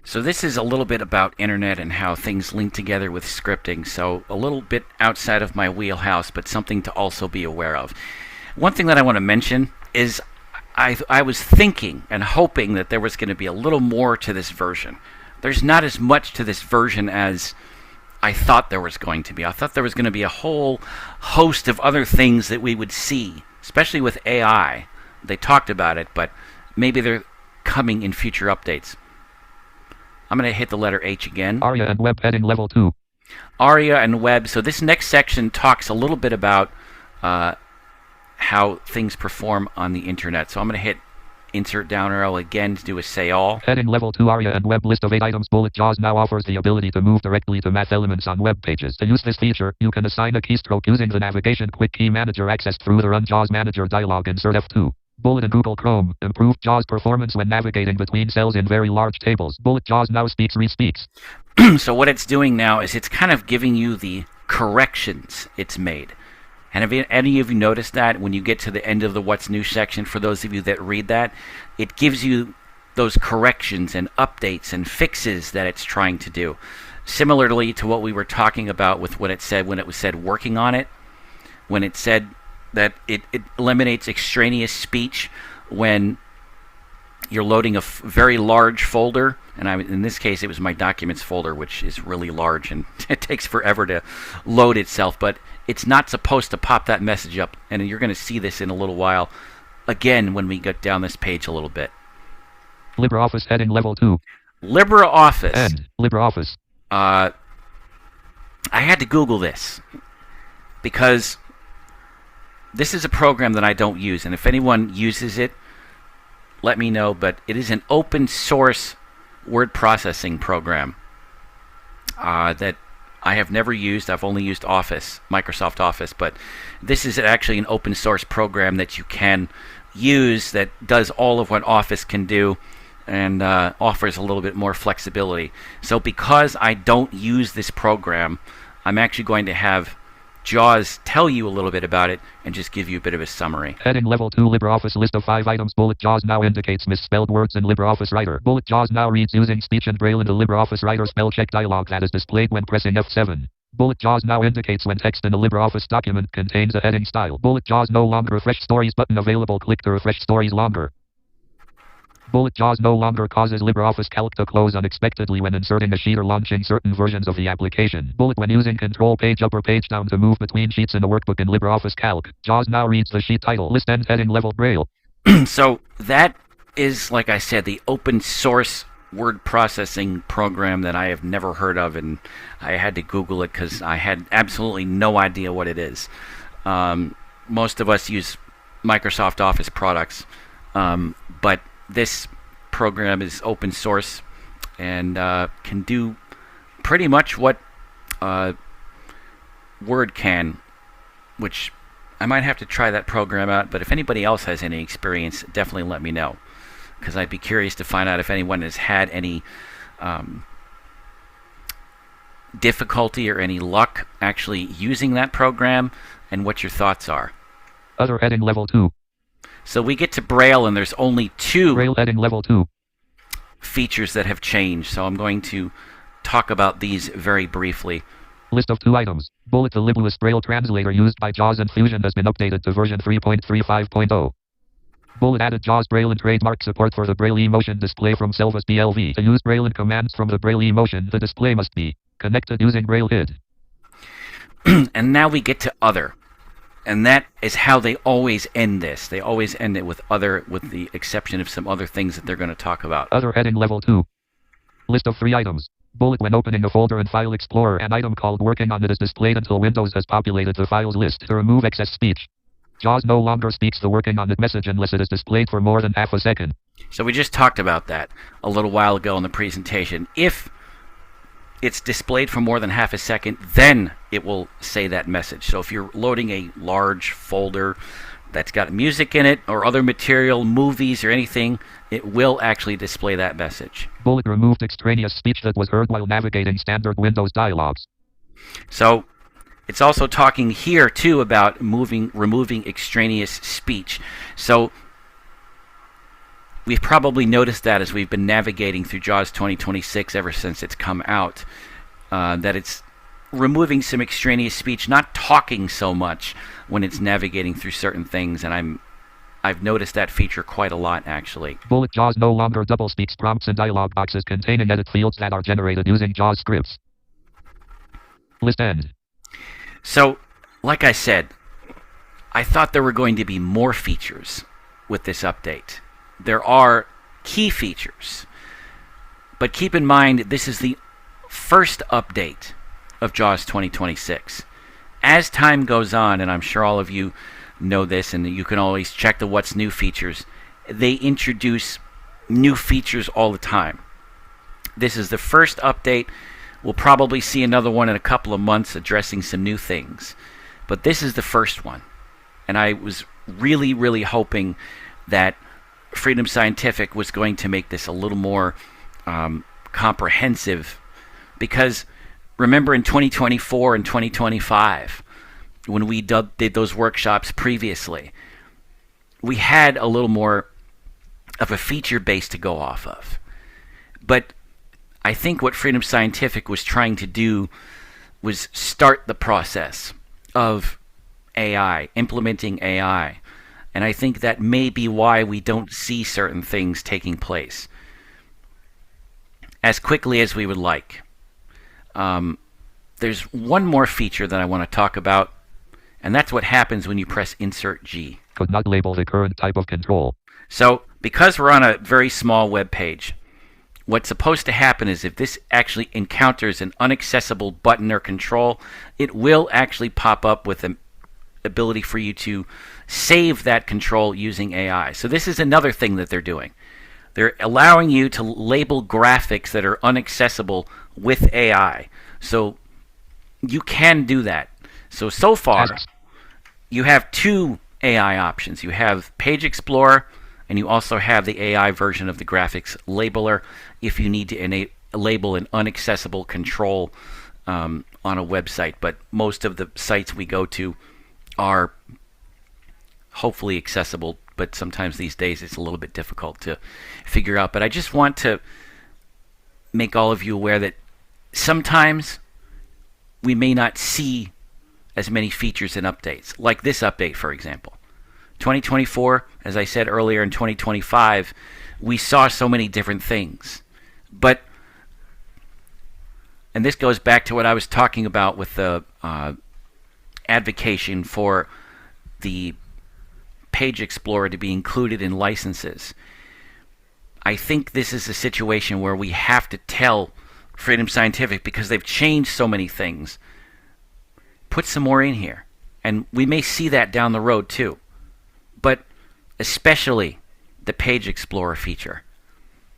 So this is a little bit about internet and how things link together with scripting. So a little bit outside of my wheelhouse, but something to also be aware of. One thing that I want to mention is I was thinking and hoping that there was going to be a little more to this version. There's not as much to this version as I thought there was going to be. I thought there was going to be a whole host of other things that we would see, especially with AI. They talked about it, but maybe they're coming in future updates. I'm going to hit the letter H again. ARIA and Web. Heading Level 2. ARIA and Web. So this next section talks a little bit about how things perform on the internet. So I'm going to hit insert down arrow again to do a say all. Heading Level 2 ARIA and Web. List of 8 items. Bullet JAWS now offers the ability to move directly to math elements on web pages. To use this feature, you can assign a keystroke using the Navigation Quick Key Manager accessed through the Run JAWS Manager dialog. Insert F2. Bullet in Google Chrome. Improved JAWS performance when navigating between cells in very large tables. Bullet JAWS now re-speaks. So what it's doing now is it's kind of giving you the corrections it's made. And have any of you noticed that when you get to the end of the What's New section, for those of you that read that, it gives you those corrections and updates and fixes that it's trying to do. Similarly to what we were talking about with what it said when it was said working on it, when it said that it eliminates extraneous speech when you're loading a very large folder, and in this case it was my documents folder, which is really large and it takes forever to load itself, but it's not supposed to pop that message up, and you're going to see this in a little while again when we get down this page a little bit. LibreOffice. Heading Level 2. LibreOffice. And LibreOffice. I had to Google this because this is a program that I don't use, and if anyone uses it, let me know, but it is an open source word processing program that I have never used. I've only used Office, Microsoft Office, but this is actually an open source program that you can use that does all of what Office can do and offers a little bit more flexibility. So because I don't use this program, I'm actually going to have JAWS tell you a little bit about it and just give you a bit of a summary. Heading Level 2 LibreOffice. List of 5 items. Bullet JAWS now indicates misspelled words in LibreOffice Writer. Bullet JAWS now reads using speech and braille in the LibreOffice Writer spell check dialog that is displayed when pressing F7. Bullet JAWS now indicates when text in a LibreOffice document contains a heading style. Bullet JAWS no longer refresh stories button available. Click to refresh stories longer. Bullet JAWS no longer causes LibreOffice Calc to close unexpectedly when inserting a sheet or launching certain versions of the application. Bullet when using Control Page Up or Page Down to move between sheets in a workbook in LibreOffice Calc. JAWS now reads the sheet title, list ends heading level Braille. So that is, like I said, the open source word processing program that I have never heard of, and I had to Google it because I had absolutely no idea what it is. Most of us use Microsoft Office products, but this program is open source and can do pretty much what Word can, which I might have to try that program out, but if anybody else has any experience, definitely let me know, because I'd be curious to find out if anyone has had any difficulty or any luck actually using that program, and what your thoughts are. Other heading level 2. So we get to Braille, and there's only 2 Braille heading level 2 features that have changed, so I'm going to talk about these very briefly. List of 2 items. Bullet the libList Braille translator used by JAWS and Fusion has been updated to version 3.35.0. Bullet added JAWS Braille and trademark support for the Braille emotion display from Selvas BLV. To use Braille and commands from the Braille emotion, the display must be connected using Braille HID. And now we get to other. And that is how they always end this. They always end it with other, with the exception of some other things that they're going to talk about. Other heading level 2. List of 3 items. Bullet when opening a folder in File Explorer, an item called Working on it is displayed until Windows has populated the files list. To remove excess speech, JAWS no longer speaks the Working on it message unless it is displayed for more than half a second. So we just talked about that a little while ago in the presentation. If it's displayed for more than half a second, then it will say that message. So if you're loading a large folder that's got music in it or other material, movies or anything, it will actually display that message. Bullet removed extraneous speech that was heard while navigating standard Windows dialogues. So it's also talking here too about removing extraneous speech. So we've probably noticed that as we've been navigating through JAWS 2026 ever since it's come out, that it's removing some extraneous speech, not talking so much when it's navigating through certain things, and I've noticed that feature quite a lot, actually. Bullet JAWS no longer double speaks prompts and dialog boxes containing edit fields that are generated using JAWS scripts. List end. So, like I said, I thought there were going to be more features with this update. There are key features, but keep in mind this is the first update of JAWS 2026. As time goes on, and I'm sure all of you know this, and you can always check the What's New features, they introduce new features all the time. This is the first update. We'll probably see another one in a couple of months addressing some new things, but this is the first one. And I was really, really hoping that Freedom Scientific was going to make this a little more comprehensive, because remember in 2024 and 2025, when we did those workshops previously, we had a little more of a feature base to go off of. But I think what Freedom Scientific was trying to do was start the process of AI, implementing AI. And I think that may be why we don't see certain things taking place as quickly as we would like. There's one more feature that I want to talk about, and that's what happens when you press Insert G. Could not label the current type of control. So, because we're on a very small web page, what's supposed to happen is if this actually encounters an inaccessible button or control, it will actually pop up with an ability for you to save that control using AI. So this is another thing that they're doing. They're allowing you to label graphics that are inaccessible with AI. So you can do that. So far, you have 2 AI options. You have Page Explorer, and you also have the AI version of the graphics labeler if you need to label an inaccessible control on a website. But most of the sites we go to are hopefully accessible, but sometimes these days it's a little bit difficult to figure out. But I just want to make all of you aware that sometimes we may not see as many features and updates, like this update, for example. 2024, as I said earlier, in 2025, we saw so many different things. But, and this goes back to what I was talking about with the advocacy for the Page Explorer to be included in licenses. I think this is a situation where we have to tell Freedom Scientific, because they've changed so many things, put some more in here. And we may see that down the road too. But especially the Page Explorer feature.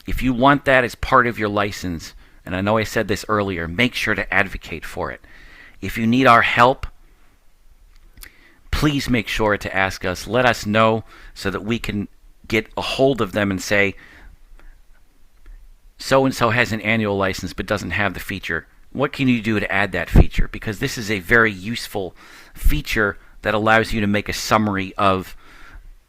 If you want that as part of your license, and I know I said this earlier, make sure to advocate for it. If you need our help, please make sure to ask us. Let us know so that we can get a hold of them and say, so-and-so has an annual license but doesn't have the feature. What can you do to add that feature? Because this is a very useful feature that allows you to make a summary of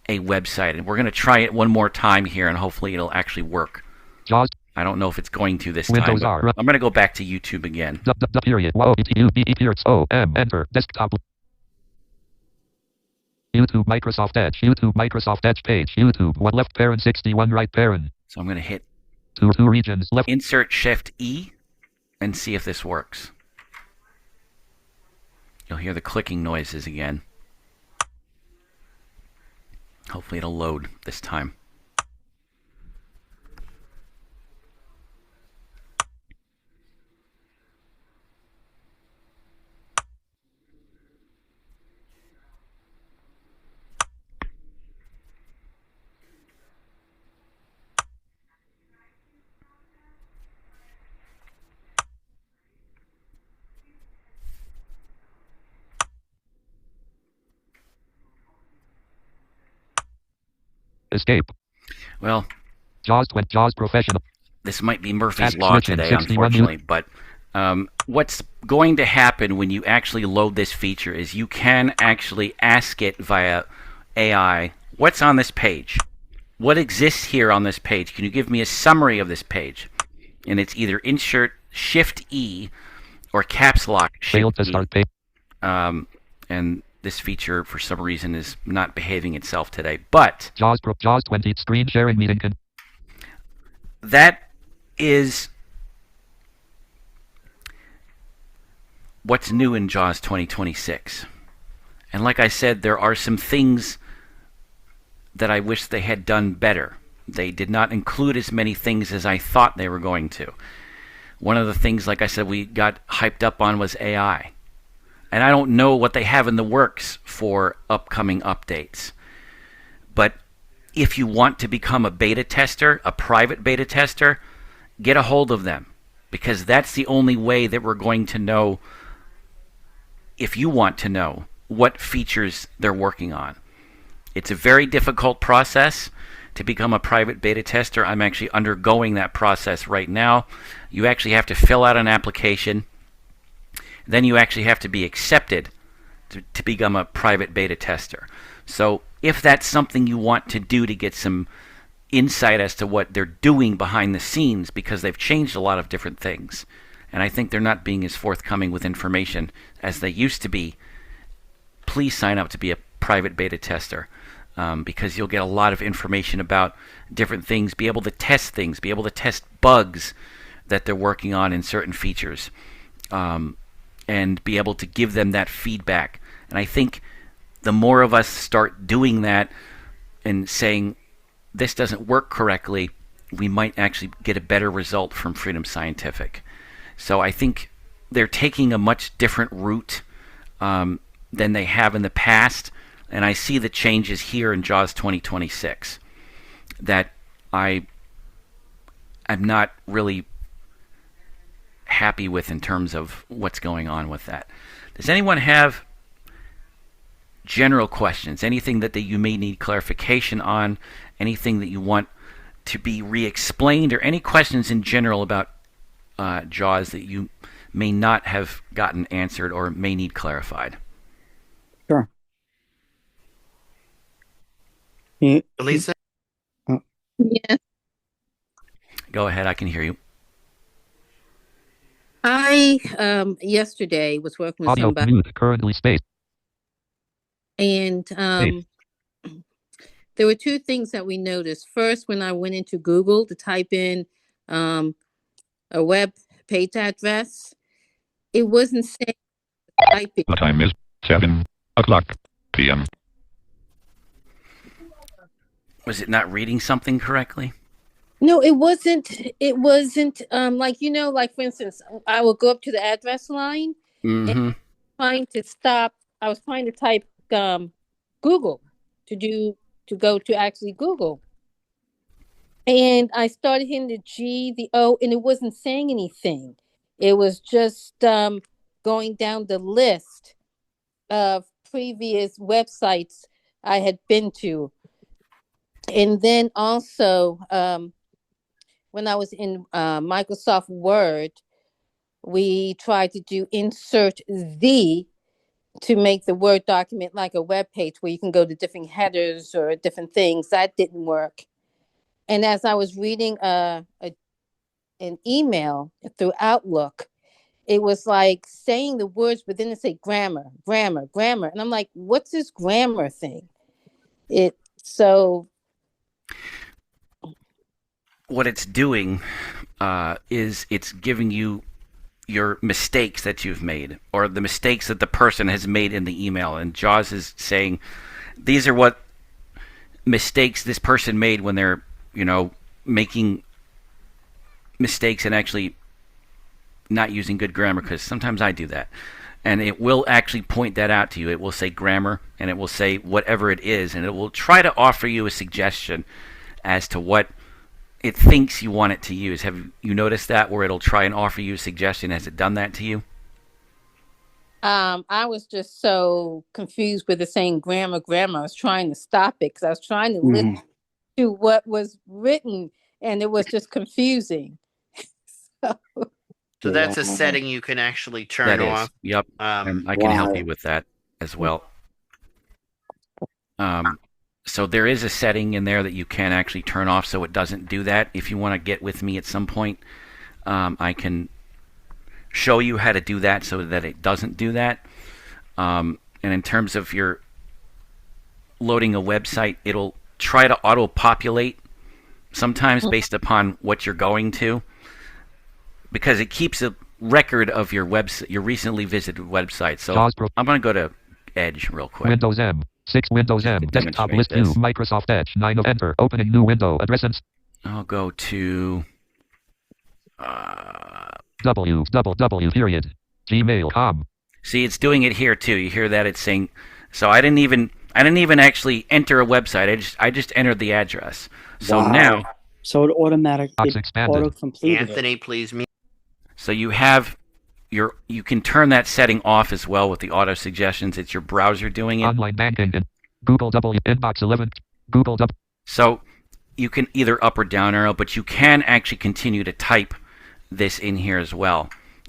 a website. And we're going to try it one more time here, and hopefully it'll actually work. JAWS. I don't know if it's going to this Windows time. R. I'm going to go back to YouTube again. Period. Wow. O-M. Enter. Desktop. YouTube Microsoft Edge. YouTube Microsoft Edge page. YouTube. 1 left parent, 61 right parent. So I'm going to hit Two regions left. Insert Shift E and see if this works. You'll hear the clicking noises again. Hopefully it'll load this time. Escape. Well, JAWS Professional. This might be Murphy's Task Law switching, today, 61 unfortunately. But what's going to happen when you actually load this feature is you can actually ask it via AI, what's on this page? What exists here on this page? Can you give me a summary of this page? And it's either Insert Shift E or Caps Lock Shift Failed to E. start page. And this feature, for some reason, is not behaving itself today. But JAWS 20 screen sharing meeting. That is what's new in JAWS 2026. And like I said, there are some things that I wish they had done better. They did not include as many things as I thought they were going to. One of the things, like I said, we got hyped up on was AI. And I don't know what they have in the works for upcoming updates. But if you want to become a beta tester, a private beta tester, get a hold of them. Because that's the only way that we're going to know, if you want to know, what features they're working on. It's a very difficult process to become a private beta tester. I'm actually undergoing that process right now. You actually have to fill out an application. Then you actually have to be accepted to become a private beta tester. So if that's something you want to do to get some insight as to what they're doing behind the scenes, because they've changed a lot of different things, and I think they're not being as forthcoming with information as they used to be, please sign up to be a private beta tester, because you'll get a lot of information about different things, be able to test things, be able to test bugs that they're working on in certain features, and be able to give them that feedback. And I think the more of us start doing that and saying, this doesn't work correctly, we might actually get a better result from Freedom Scientific. So I think they're taking a much different route than they have in the past, and I see the changes here in JAWS 2026 that I'm not really happy with in terms of what's going on with that. Does anyone have general questions? Anything that you may need clarification on? Anything that you want to be re-explained? Or any questions in general about JAWS that you may not have gotten answered or may need clarified? Sure. Lisa? Yeah. Go ahead, I can hear you. I yesterday was working with Audio somebody, mute currently space. and there were two things that we noticed. First, when I went into Google to type in a web page address, it wasn't saying typing. The time is 7 o'clock p.m. Was it not reading something correctly? No, it wasn't. It wasn't like, like for instance, I will go up to the address line and trying to stop. I was trying to type Google to go to actually Google. And I started hitting the G, the O, and it wasn't saying anything. It was just going down the list of previous websites I had been to. And then also, when I was in Microsoft Word, we tried to do insert the to make the Word document like a web page where you can go to different headers or different things. That didn't work. And as I was reading an email through Outlook, it was like saying the words, but then it say grammar. And I'm like, what's this grammar thing? What it's doing is it's giving you your mistakes that you've made, or the mistakes that the person has made in the email. And JAWS is saying, these are what mistakes this person made when they're, making mistakes and actually not using good grammar, because sometimes I do that. And it will actually point that out to you. It will say grammar, and it will say whatever it is, and it will try to offer you a suggestion as to what it thinks you want it to use. Have you noticed that, where it'll try and offer you a suggestion? Has it done that to you? I was just so confused with it saying grammar. I was trying to stop it because I was trying to listen to what was written, and it was just confusing. So that's a setting you can actually turn off. Yep. And I can help you with that as well. So there is a setting in there that you can actually turn off so it doesn't do that. If you want to get with me at some point, I can show you how to do that so that it doesn't do that. And in terms of your loading a website, it'll try to auto-populate sometimes based upon what you're going to, because it keeps a record of your recently visited website. So I'm going to go to Edge real quick. Windows M. 6 Windows M. Desktop list view. Microsoft Edge. 9 of enter. Opening new window. Address and I'll go to www period gmail.com. See, it's doing it here too. You hear that? It's saying. So I didn't even actually enter a website. I just entered the address. So now. So it automatically auto-completed. Anthony, please me. So you have you can turn that setting off as well with the auto suggestions. It's your browser doing it. Online banking and Google W inbox 11. Google W. So you can either up or down arrow, but you can actually continue to type this in here as well.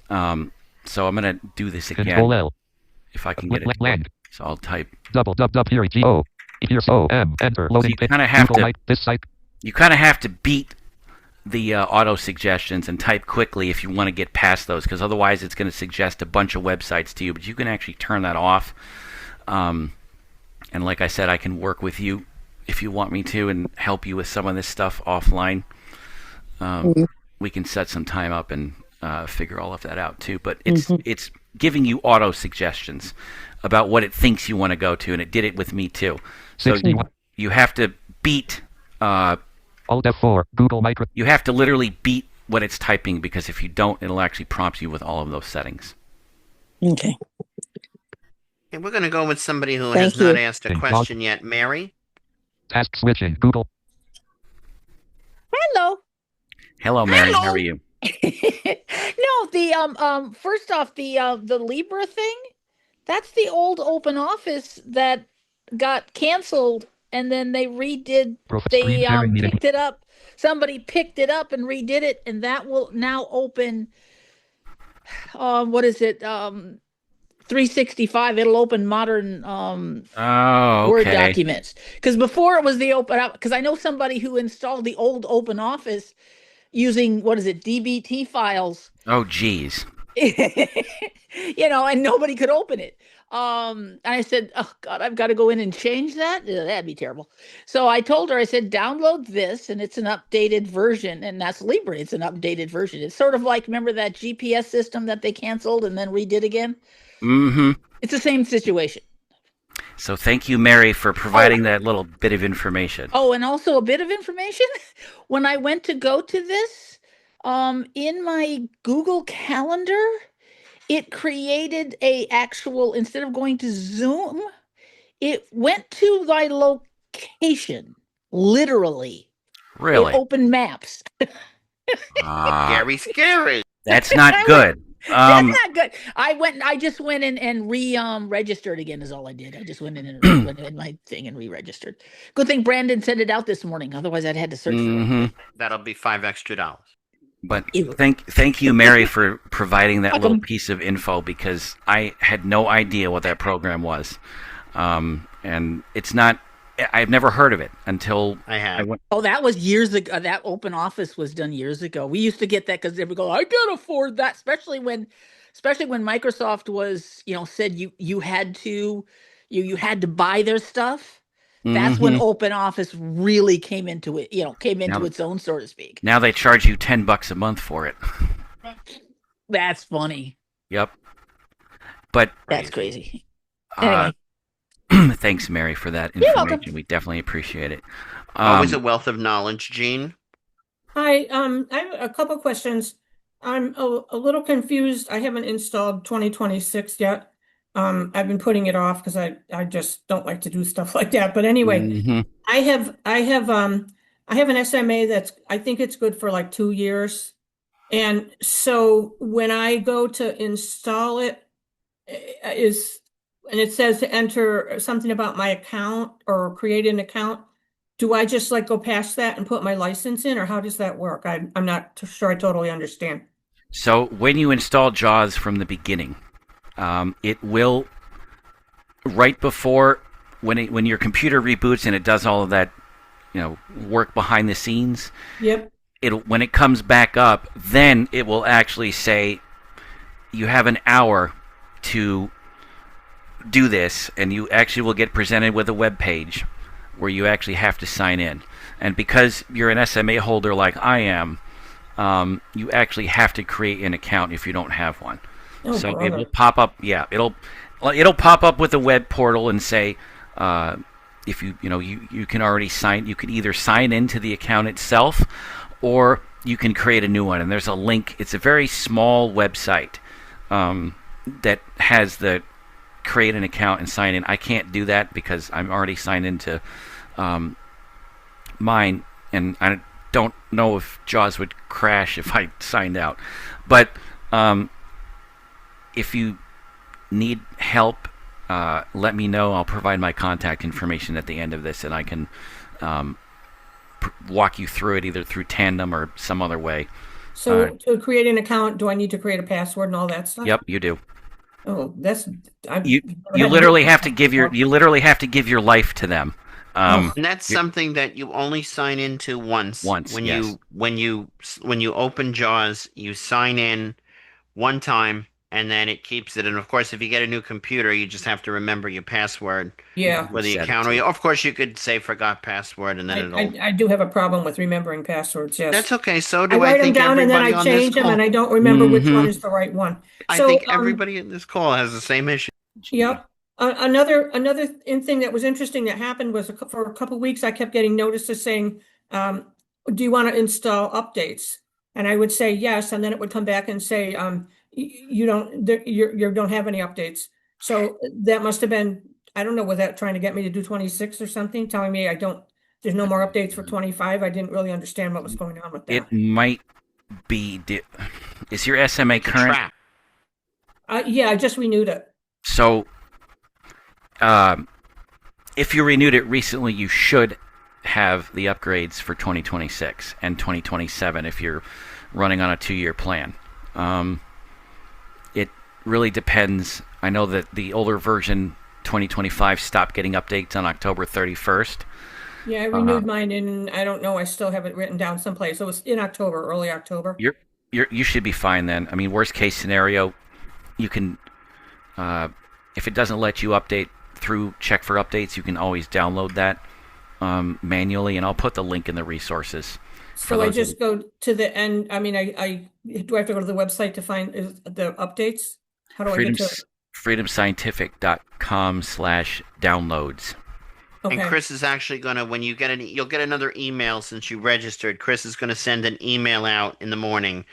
So I'm going to do this again. Control L. If I can get it. So I'll type. G-O. Here's O-M. Enter. Loading. So you kind of have to. This site. You kind of have to beat the auto suggestions and type quickly if you want to get past those, because otherwise it's going to suggest a bunch of websites to you. But you can actually turn that off. And like I said, I can work with you if you want me to and help you with some of this stuff offline. We can set some time up and figure all of that out too. But it's giving you auto suggestions about what it thinks you want to go to, and it did it with me too. So you have to beat. Alt F4, Google Micro. You have to literally beat what it's typing, because if you don't, it'll actually prompt you with all of those settings. Okay. And we're going to go with somebody who has not asked a question yet. Mary? Task switching, Google. Hello. Hello, Mary. How are you? No, first off, the Libra thing, that's the old Open Office that got canceled. And then they redid, picked it up. Somebody picked it up and redid it, and that will now open, what is it, 365. It'll open modern Word documents. Because before it was the Open, because I know somebody who installed the old Open Office using, what is it, DBT files. Oh, geez. And nobody could open it. And I said, "Oh God, I've got to go in and change that. That'd be terrible." So I told her, I said, "Download this, and it's an updated version, and that's Libre. It's an updated version. It's sort of like, remember that GPS system that they canceled and then redid again? Mm-hmm. It's the same situation." So thank you, Mary, for providing that little bit of information. Oh, and also a bit of information. When I went to go to this, in my Google Calendar, it created a actual, instead of going to Zoom, it went to my location, literally. Really? It opened maps. Scary. That's not good. That's not good. I just went in and registered again is all I did. I just went in and went in my thing and re-registered. Good thing Brandon sent it out this morning. Otherwise I'd had to search for it. That'll be $5 extra. But thank you, Mary, for providing that little piece of info, because I had no idea what that program was. And it's not, I've never heheard of it until I have. Oh, that was years ago. That open office was done years ago. We used to get that because they would go, "I can't afford that," especially when Microsoft was, said you had to buy their stuff. That's when open office really came into it, its own, so to speak. Now they charge you $10 a month for it. That's funny. Yep. But that's crazy. Anyway. Thanks, Mary, for that information. You're welcome. We definitely appreciate it. Always a wealth of knowledge, Jean. Hi, I have a couple questions. I'm a little confused. I haven't installed 2026 yet. I've been putting it off because I just don't like to do stuff like that. But anyway, I have an SMA that's, I think it's good for like 2 years. And so when I go to install it, and it says to enter something about my account or create an account, do I just like go past that and put my license in, or how does that work? I'm not sure I totally understand. So when you install JAWS from the beginning, it will, right before, when your computer reboots and it does all of that, work behind the scenes. Yep. When it comes back up, then it will actually say, you have an hour to do this, and you actually will get presented with a web page where you actually have to sign in. And because you're an SMA holder like I am, you actually have to create an account if you don't have one. Oh, so brother. it will pop up. Yeah, it'll pop up with a web portal and say, if you can already sign. You can either sign into the account itself, or you can create a new one. And there's a link. It's a very small website that has the create an account and sign in. I can't do that because I'm already signed into mine, and I don't know if JAWS would crash if I signed out. But if you need help, let me know. I'll provide my contact information at the end of this, and I can walk you through it either through Tandem or some other way. So to create an account, do I need to create a password and all that stuff? Yep, you do. Oh, you literally have to give your life to them. And that's something that you only sign into once. When yes. when you open JAWS, you sign in one time, and then it keeps it. And of course, if you get a new computer, you just have to remember your password. Yeah. For the account. Or of course, you could say forgot password, and then I do have a problem with remembering passwords. Yes. That's okay. So do I write think them down and then I change them, and I don't remember which one is the right one. I think everybody in this call has the same issue. Yep. Another thing that was interesting that happened was for a couple of weeks I kept getting notices saying, "Do you want to install updates?" And I would say yes, and then it would come back and say, "You don't have any updates." So that must have been, I don't know, was that trying to get me to do 26 or something, telling me there's no more updates for 25. I didn't really understand what was going on with that. It might be. Is your SMA current? Yeah, I just renewed it. So, if you renewed it recently, you should have the upgrades for 2026 and 2027 if you're running on a 2-year plan. It really depends. I know that the older version, 2025, stopped getting updates on October 31st. Yeah, I renewed mine in, I don't know, I still have it written down someplace. It was in October, early October. You should be fine then. I mean, worst case scenario, you can if it doesn't let you update through check for updates, you can always download that manually, and I'll put the link in the resources. So I just go to the end. I mean, I do I have to go to the website to find the updates? How do I get to it? freedomscientific.com/downloads. Okay. And Chris is actually going to, when you get you'll get another email since you registered. Chris is going to send an email out in the morning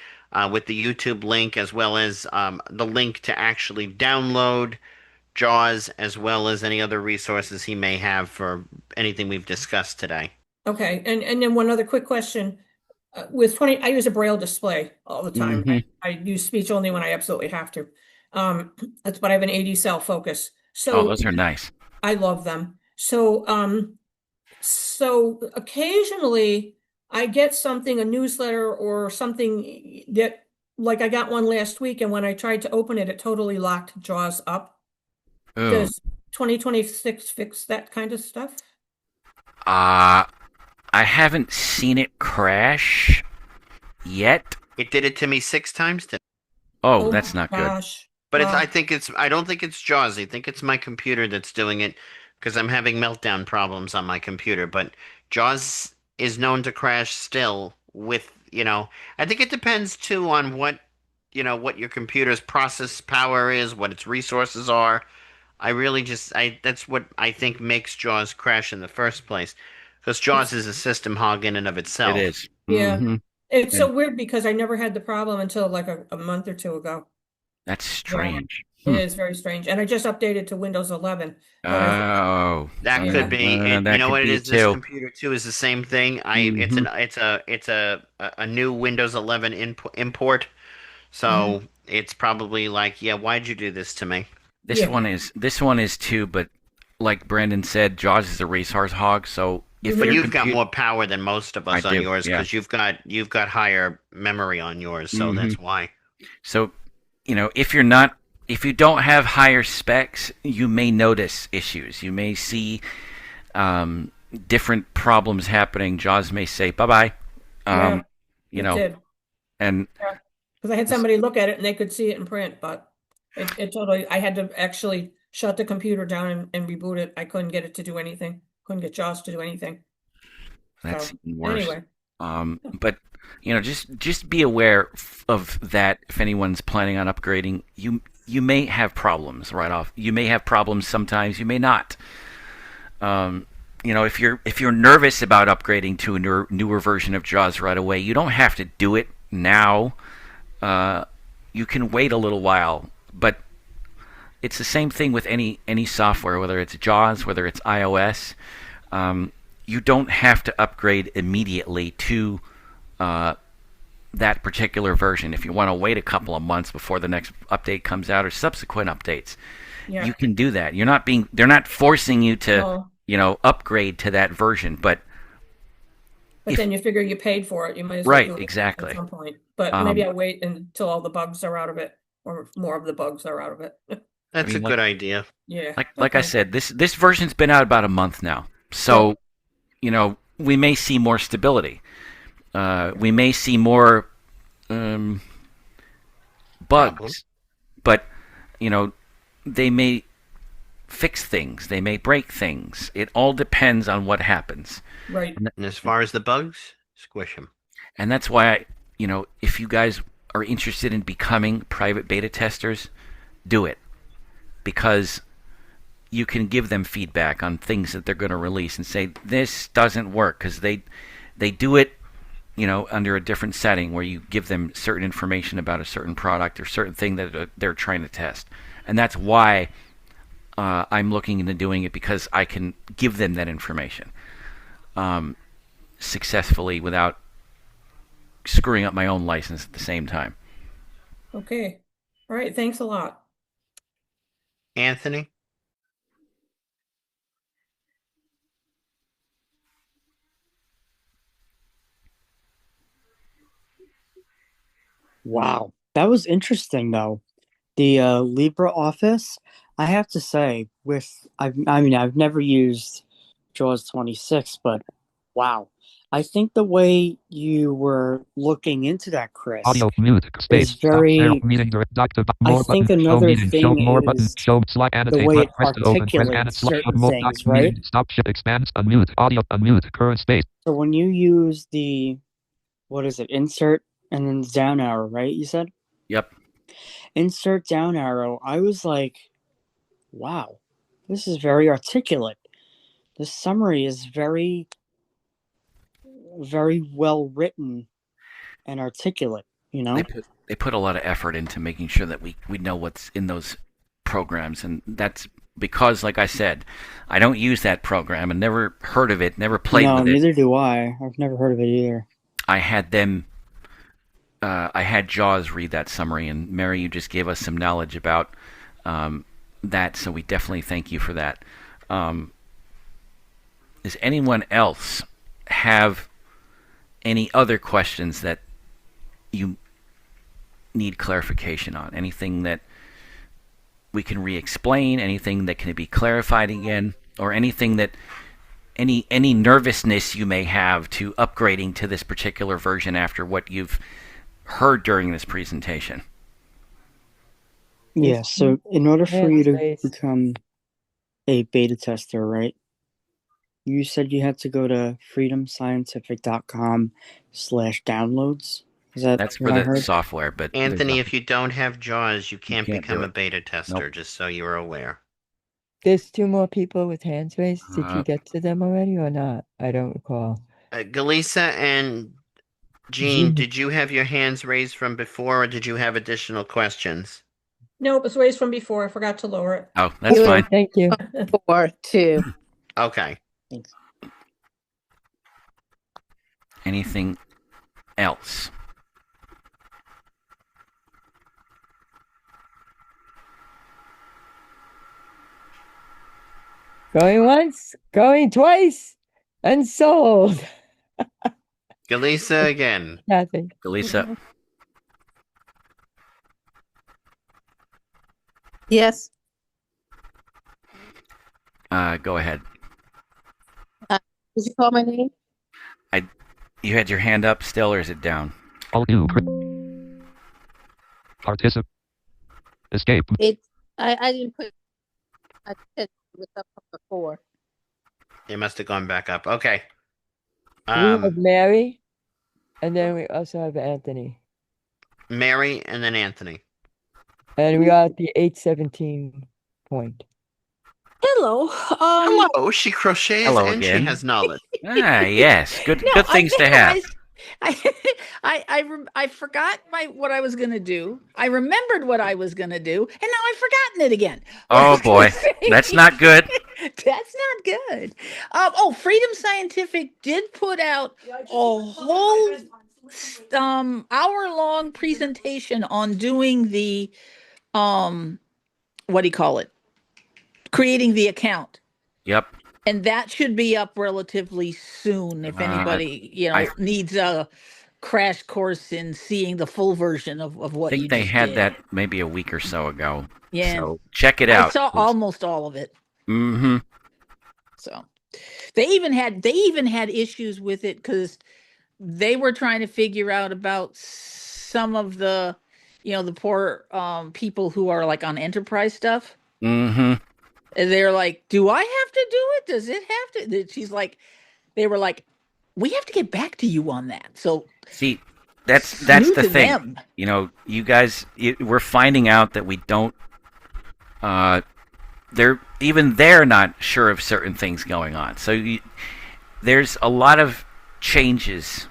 with the YouTube link as well as the link to actually download JAWS as well as any other resources he may have for anything we've discussed today. Okay, and then one other quick question. With 20, I use a Braille display all the time. I use speech only when I absolutely have to. But I have an 80 cell focus. So those are nice. I love them. So so occasionally I get something, a newsletter or something that, like I got one last week, and when I tried to open it, it totally locked JAWS up. Ooh. Does 2026 fix that kind of stuff? I haven't seen it crash yet. It did it to me 6 times today. Oh, that's not gosh. good. But I don't think it's JAWS. I think it's my computer that's doing it because I'm having meltdown problems on my computer. But JAWS is known to crash still with, I think it depends too on what your computer's process power is, what its resources are. That's what I think makes JAWS crash in the first place. Because JAWS is a system hog in and of itself. It is. Yeah. Mm-hmm. It's so weird because I never had the problem until like a month or two ago. That's strange. It is very strange. And I just updated to Windows 11. That could be. You know what it is? This computer too is the same thing. It's a new Windows 11 import. So it's probably like, yeah, why'd you do this to me? This one is too, but like Brandon said, JAWS is a resource hog. So but you've got more power than most of us on yours because you've got higher memory on yours, so that's why. So, if you don't have higher specs, you may notice issues. You may see different problems happening. JAWS may say bye-bye. Did. And because I had somebody look at it and they could see it in print, but it totally, I had to actually shut the computer down and reboot it. I couldn't get it to do anything. Couldn't get JAWS to do anything. That's worse. Anyway. But just be aware of that. If anyone's planning on upgrading, you may have problems right off. You may have problems sometimes. You may not. If you're nervous about upgrading to a newer version of JAWS right away, you don't have to do it now. You can wait a little while, but it's the same thing with any software, whether it's JAWS, whether it's iOS. You don't have to upgrade immediately to that particular version. If you want to wait a couple of months before the next update comes out or subsequent updates, you can do that. They're not forcing you to, upgrade to that version, but then you figure you paid for it, you might as well do it exactly. at some point. But maybe I'll wait until all the bugs are out of it, or more of the bugs are out of it. That's a good idea. Yeah. Like I said, this version's been out about a month now, so we may see more stability. We may see more bugs, but they may fix things. They may break things. It all depends on what happens. Right. And as far as the bugs, squish them. And that's why if you guys are interested in becoming private beta testers, do it, because you can give them feedback on things that they're going to release and say this doesn't work, because they do it under a different setting where you give them certain information about a certain product or certain thing that they're trying to test. And that's why I'm looking into doing it, because I can give them that information successfully without screwing up my own license at the same time. Okay. All right. Thanks a lot. Anthony? Wow. That was interesting, though. The LibreOffice, I have to say, I've never used JAWS 26, but wow. I think the way you were looking into that, Chris, Audio mute. Space. is very. Stop share meeting direct. I More think button. Show another meeting. Show thing more button. is Show Slack the annotate. way it Press to open. Press annotate. articulates Slash certain more things, meeting. right? Stop share. Expands. Unmute. Audio. Unmute. Current space. So when you use the, what is it, insert and then down arrow, right? You said? Yep. Insert down arrow. I was like, wow, this is very articulate. This summary is very, very well written and articulate, you know? They put a lot of effort into making sure that we know what's in those programs, and that's because, like I said, I don't use that program and never heard of it, never played with it. No, neither do I. I've never heard of it either. I had Jaws read that summary, and Mary, you just gave us some knowledge about that, so we definitely thank you for that. Does anyone else have any other questions that you need clarification on? Anything that we can re-explain? Anything that can be clarified again? Or anything that any nervousness you may have to upgrading to this particular version after what you've heard during this presentation? Yeah, so in order for you to become a beta tester, right? You said you had to go to freedomscientific.com/downloads. That's for the software, but Anthony, if you don't have JAWS, you can't become a beta tester, Nope. just so you're aware. There's two more people with hands raised. Did you get to them already or not? I don't recall. Galisa and Jean, did you have your hands raised from before, or did you have additional questions? No, it was raised from before. I forgot to lower it. Oh, that's fine. Thank you. 4, 2. Okay. Thanks. Anything else? Going once, going twice, and sold. Galisa again. Nothing. Galisa. Yes. Go ahead. Did you call my name? You had your hand up still, or is it down? Alt U. Participate. Escape. I didn't put. I said it was up before. It must have gone back up. Okay. We have Mary, and then we also have Anthony. Mary and then Anthony. And we are at the 817 point. Hello. Hello, she crochets Hello and again. she has knowledge. Yes. Good things to have. I forgot what I was gonna do. I remembered what I was gonna do, and now I've forgotten it again. Oh boy, that's not good. That's not good. Freedom Scientific did put out a whole hour-long presentation on doing the what do you call it? Creating the account. Yep. And that should be up relatively soon if anybody, needs a crash course in seeing the full version of what you I think they just had did. that maybe a week or so ago. Yeah. So check it out. I saw almost all of it. Mm-hmm. So they even had issues with it because they were trying to figure out about some of the, the poor people who are like on enterprise stuff. Mm-hmm. And they're like, do I have to do it? Does it have to? She's like, they were like, we have to get back to you on that. So see, that's the thing. Them. You guys, we're finding out that we don't. They're not sure of certain things going on. So there's a lot of changes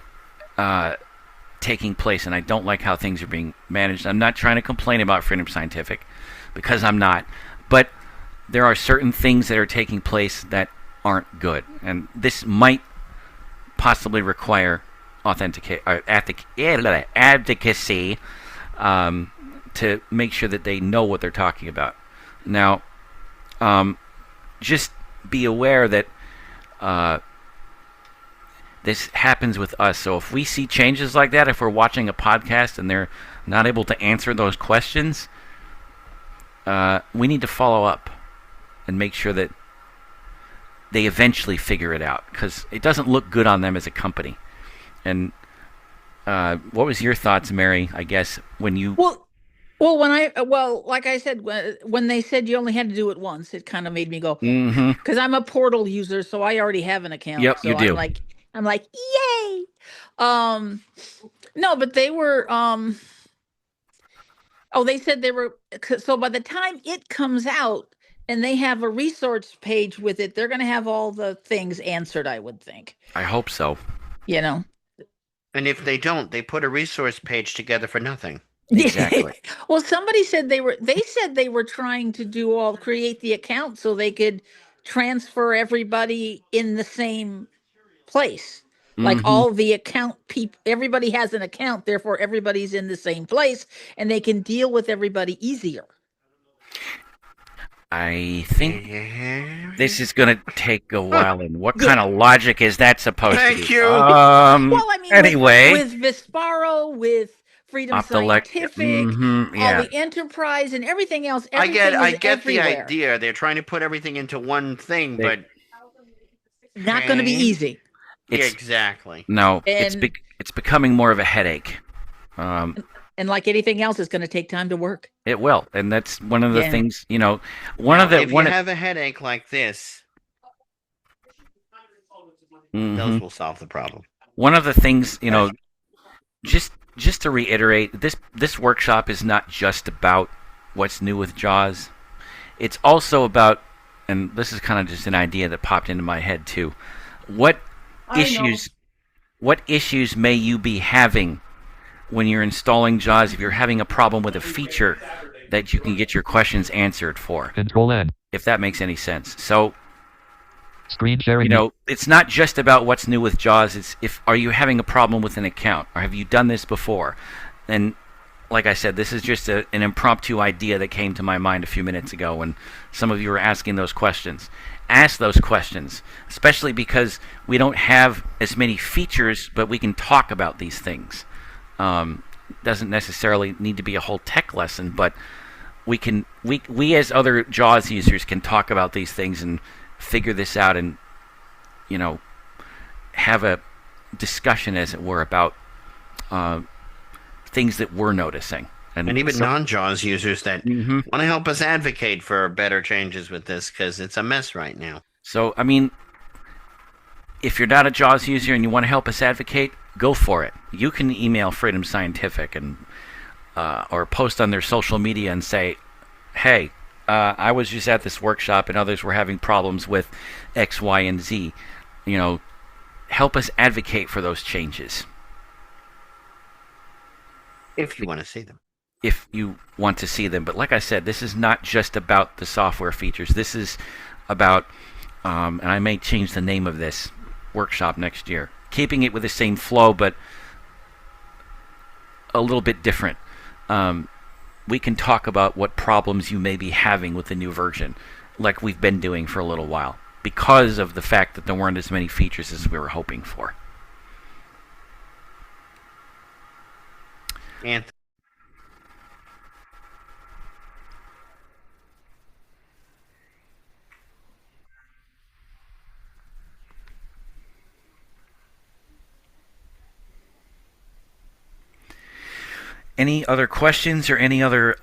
taking place, and I don't like how things are being managed. I'm not trying to complain about Freedom Scientific because I'm not, but there are certain things that are taking place that aren't good, and this might possibly require advocacy to make sure that they know what they're talking about. Now, just be aware that this happens with us. So if we see changes like that, if we're watching a podcast and they're not able to answer those questions, we need to follow up and make sure that they eventually figure it out, because it doesn't look good on them as a company. And what was your thoughts, Mary, I guess, when you... Well, like I said, when they said you only had to do it once, it kind of made me go, because I'm a portal user, so I already have an account. Yep, so you do. I'm like, yay! No, but they were, they said they were, so by the time it comes out and they have a resource page with it, they're going to have all the things answered, I would think. I hope so. You know? And if they don't, they put a resource page together for nothing. Exactly. Well, somebody said they were trying to create the account so they could transfer everybody in the same place. Like all the account people, everybody has an account, therefore everybody's in the same place and they can deal with everybody easier. I think this is going to take a while. And what kind of logic is that supposed to be? Thank you. Well, I mean, anyway, with Visparo, with Freedom Scientific, all the enterprise and everything else, I get everywhere. the idea. They're trying to put everything into one thing, but not going to be easy. Exactly. No, it's becoming more of a headache. And like anything else, it's going to take time to work. It will, and that's one of the things. You have a headache like this, those will solve the problem. One of the things, just to reiterate, this workshop is not just about what's new with JAWS. It's also about, and this is kind of just an idea that popped into my head too. What issues may you be having when you're installing JAWS, if you're having a problem with a feature that you can get your questions answered for? Control-N. If that makes any sense. So, screen sharing. It's not just about what's new with JAWS. It's are you having a problem with an account, or have you done this before? And like I said, this is just an impromptu idea that came to my mind a few minutes ago when some of you were asking those questions. Ask those questions, especially because we don't have as many features, but we can talk about these things. Doesn't necessarily need to be a whole tech lesson, but we as other JAWS users can talk about these things and figure this out, and have a discussion, as it were, about things that we're noticing, and even non-JAWS users that want to help us advocate for better changes with this, because it's a mess right now. So, I mean, if you're not a JAWS user and you want to help us advocate, go for it. You can email Freedom Scientific and or post on their social media and say, hey, I was just at this workshop and others were having problems with X, Y, and Z. Help us advocate for those changes. If you want to see them. If you want to see them. But like I said, this is not just about the software features. This is about, and I may change the name of this workshop next year, keeping it with the same flow, but a little bit different. We can talk about what problems you may be having with the new version, like we've been doing for a little while, because of the fact that there weren't as many features as we were hoping for. Anthony. Any other questions or any other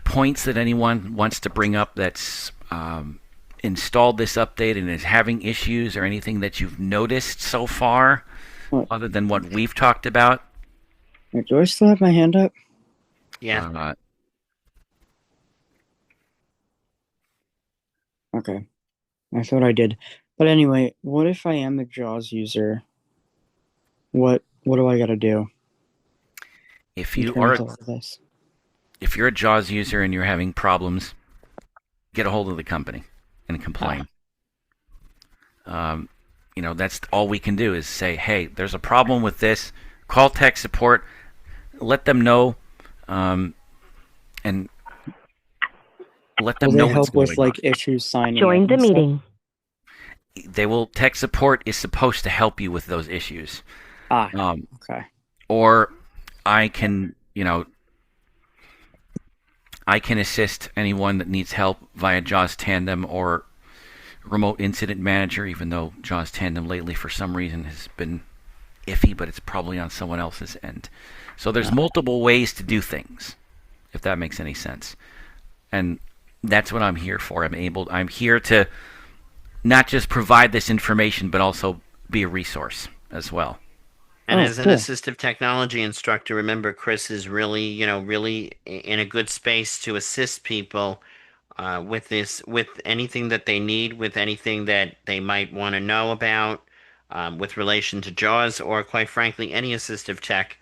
points that anyone wants to bring up that's installed this update and is having issues, or anything that you've noticed so far, other than what we've talked about? Do I still have my hand up? Yeah. Okay. I thought I did. But anyway, what if I am a JAWS user? What do I got to do? If you're a JAWS user and you're having problems, get a hold of the company and complain. That's all we can do is say, hey, there's a problem with this. Call tech support, let them know, and let them know what's going on. Will they help with issues signing? Join the meeting. Tech support is supposed to help you with those issues. Okay. Or I can assist anyone that needs help via JAWS Tandem or remote incident manager, even though JAWS Tandem lately for some reason has been iffy, but it's probably on someone else's end. So there's multiple ways to do things, if that makes any sense. And that's what I'm here for. I'm here to not just provide this information, but also be a resource as well. And as an assistive technology instructor, remember, Chris is really, really in a good space to assist people with anything that they need, with anything that they might want to know about, with relation to JAWS, or quite frankly, any assistive tech.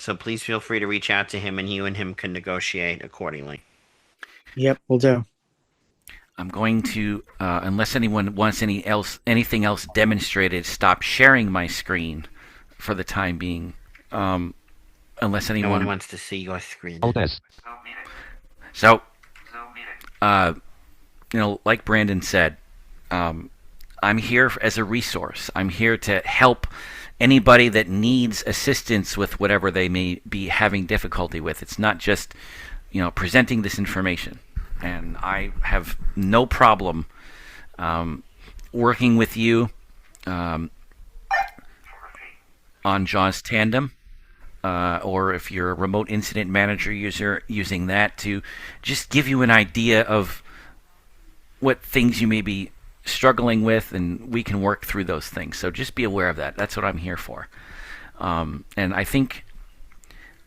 So please feel free to reach out to him, and you and him can negotiate accordingly. Yep, we'll do. I'm going to, unless anyone wants anything else demonstrated, stop sharing my screen for the time being. Unless anyone no one wants to see your screen. So, like Brandon said, I'm here as a resource. I'm here to help anybody that needs assistance with whatever they may be having difficulty with. It's not just, presenting this information. And I have no problem working with you on JAWS Tandem, or if you're a remote incident manager user, using that to just give you an idea of what things you may be struggling with, and we can work through those things. So just be aware of that. That's what I'm here for. And I think,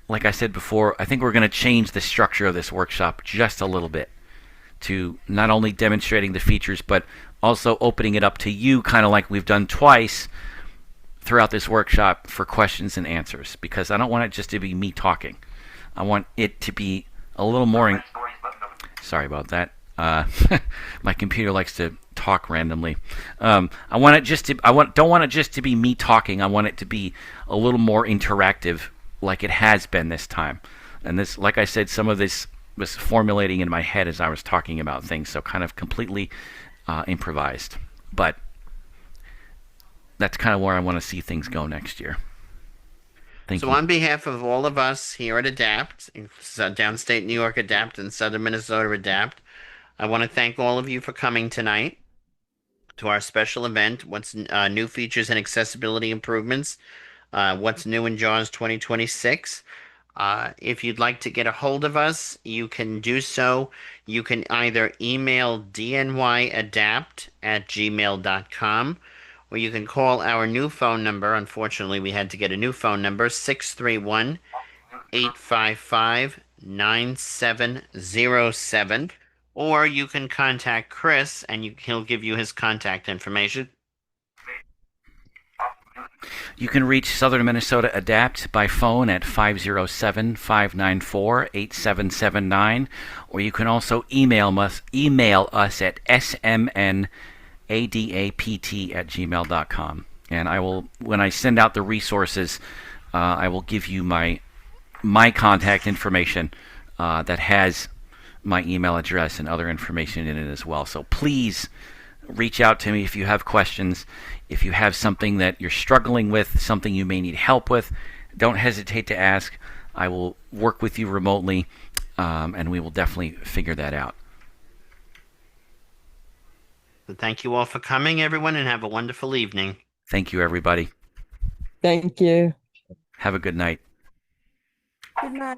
like I said before, I think we're going to change the structure of this workshop just a little bit, to not only demonstrating the features, but also opening it up to you, kind of like we've done twice throughout this workshop, for questions and answers, because I don't want it just to be me talking. I want it to be a little more... Sorry about that. My computer likes to talk randomly. Don't want it just to be me talking. I want it to be a little more interactive, like it has been this time. And this, like I said, some of this was formulating in my head as I was talking about things, so kind of completely improvised. But that's kind of where I want to see things go next year. Thank you. On behalf of all of us here at ADAPT, Downstate New York ADAPT and Southern Minnesota ADAPT, I want to thank all of you for coming tonight to our special event, What's New Features and Accessibility Improvements, What's New in JAWS 2026. If you'd like to get a hold of us, you can do so. You can either email dnyadapt@gmail.com, or you can call our new phone number. Unfortunately, we had to get a new phone number, 631-855-9707. Or you can contact Chris, and he'll give you his contact information. You can reach Southern Minnesota ADAPT by phone at 507-594-8779, or you can also email us at smnadapt@gmail.com. And I will, when I send out the resources, I will give you my contact information that has my email address and other information in it as well. So please reach out to me if you have questions. If you have something that you're struggling with, something you may need help with, don't hesitate to ask. I will work with you remotely, and we will definitely figure that out. So thank you all for coming, everyone, and have a wonderful evening. Thank you, everybody. Thank you. Have a good night. Good night.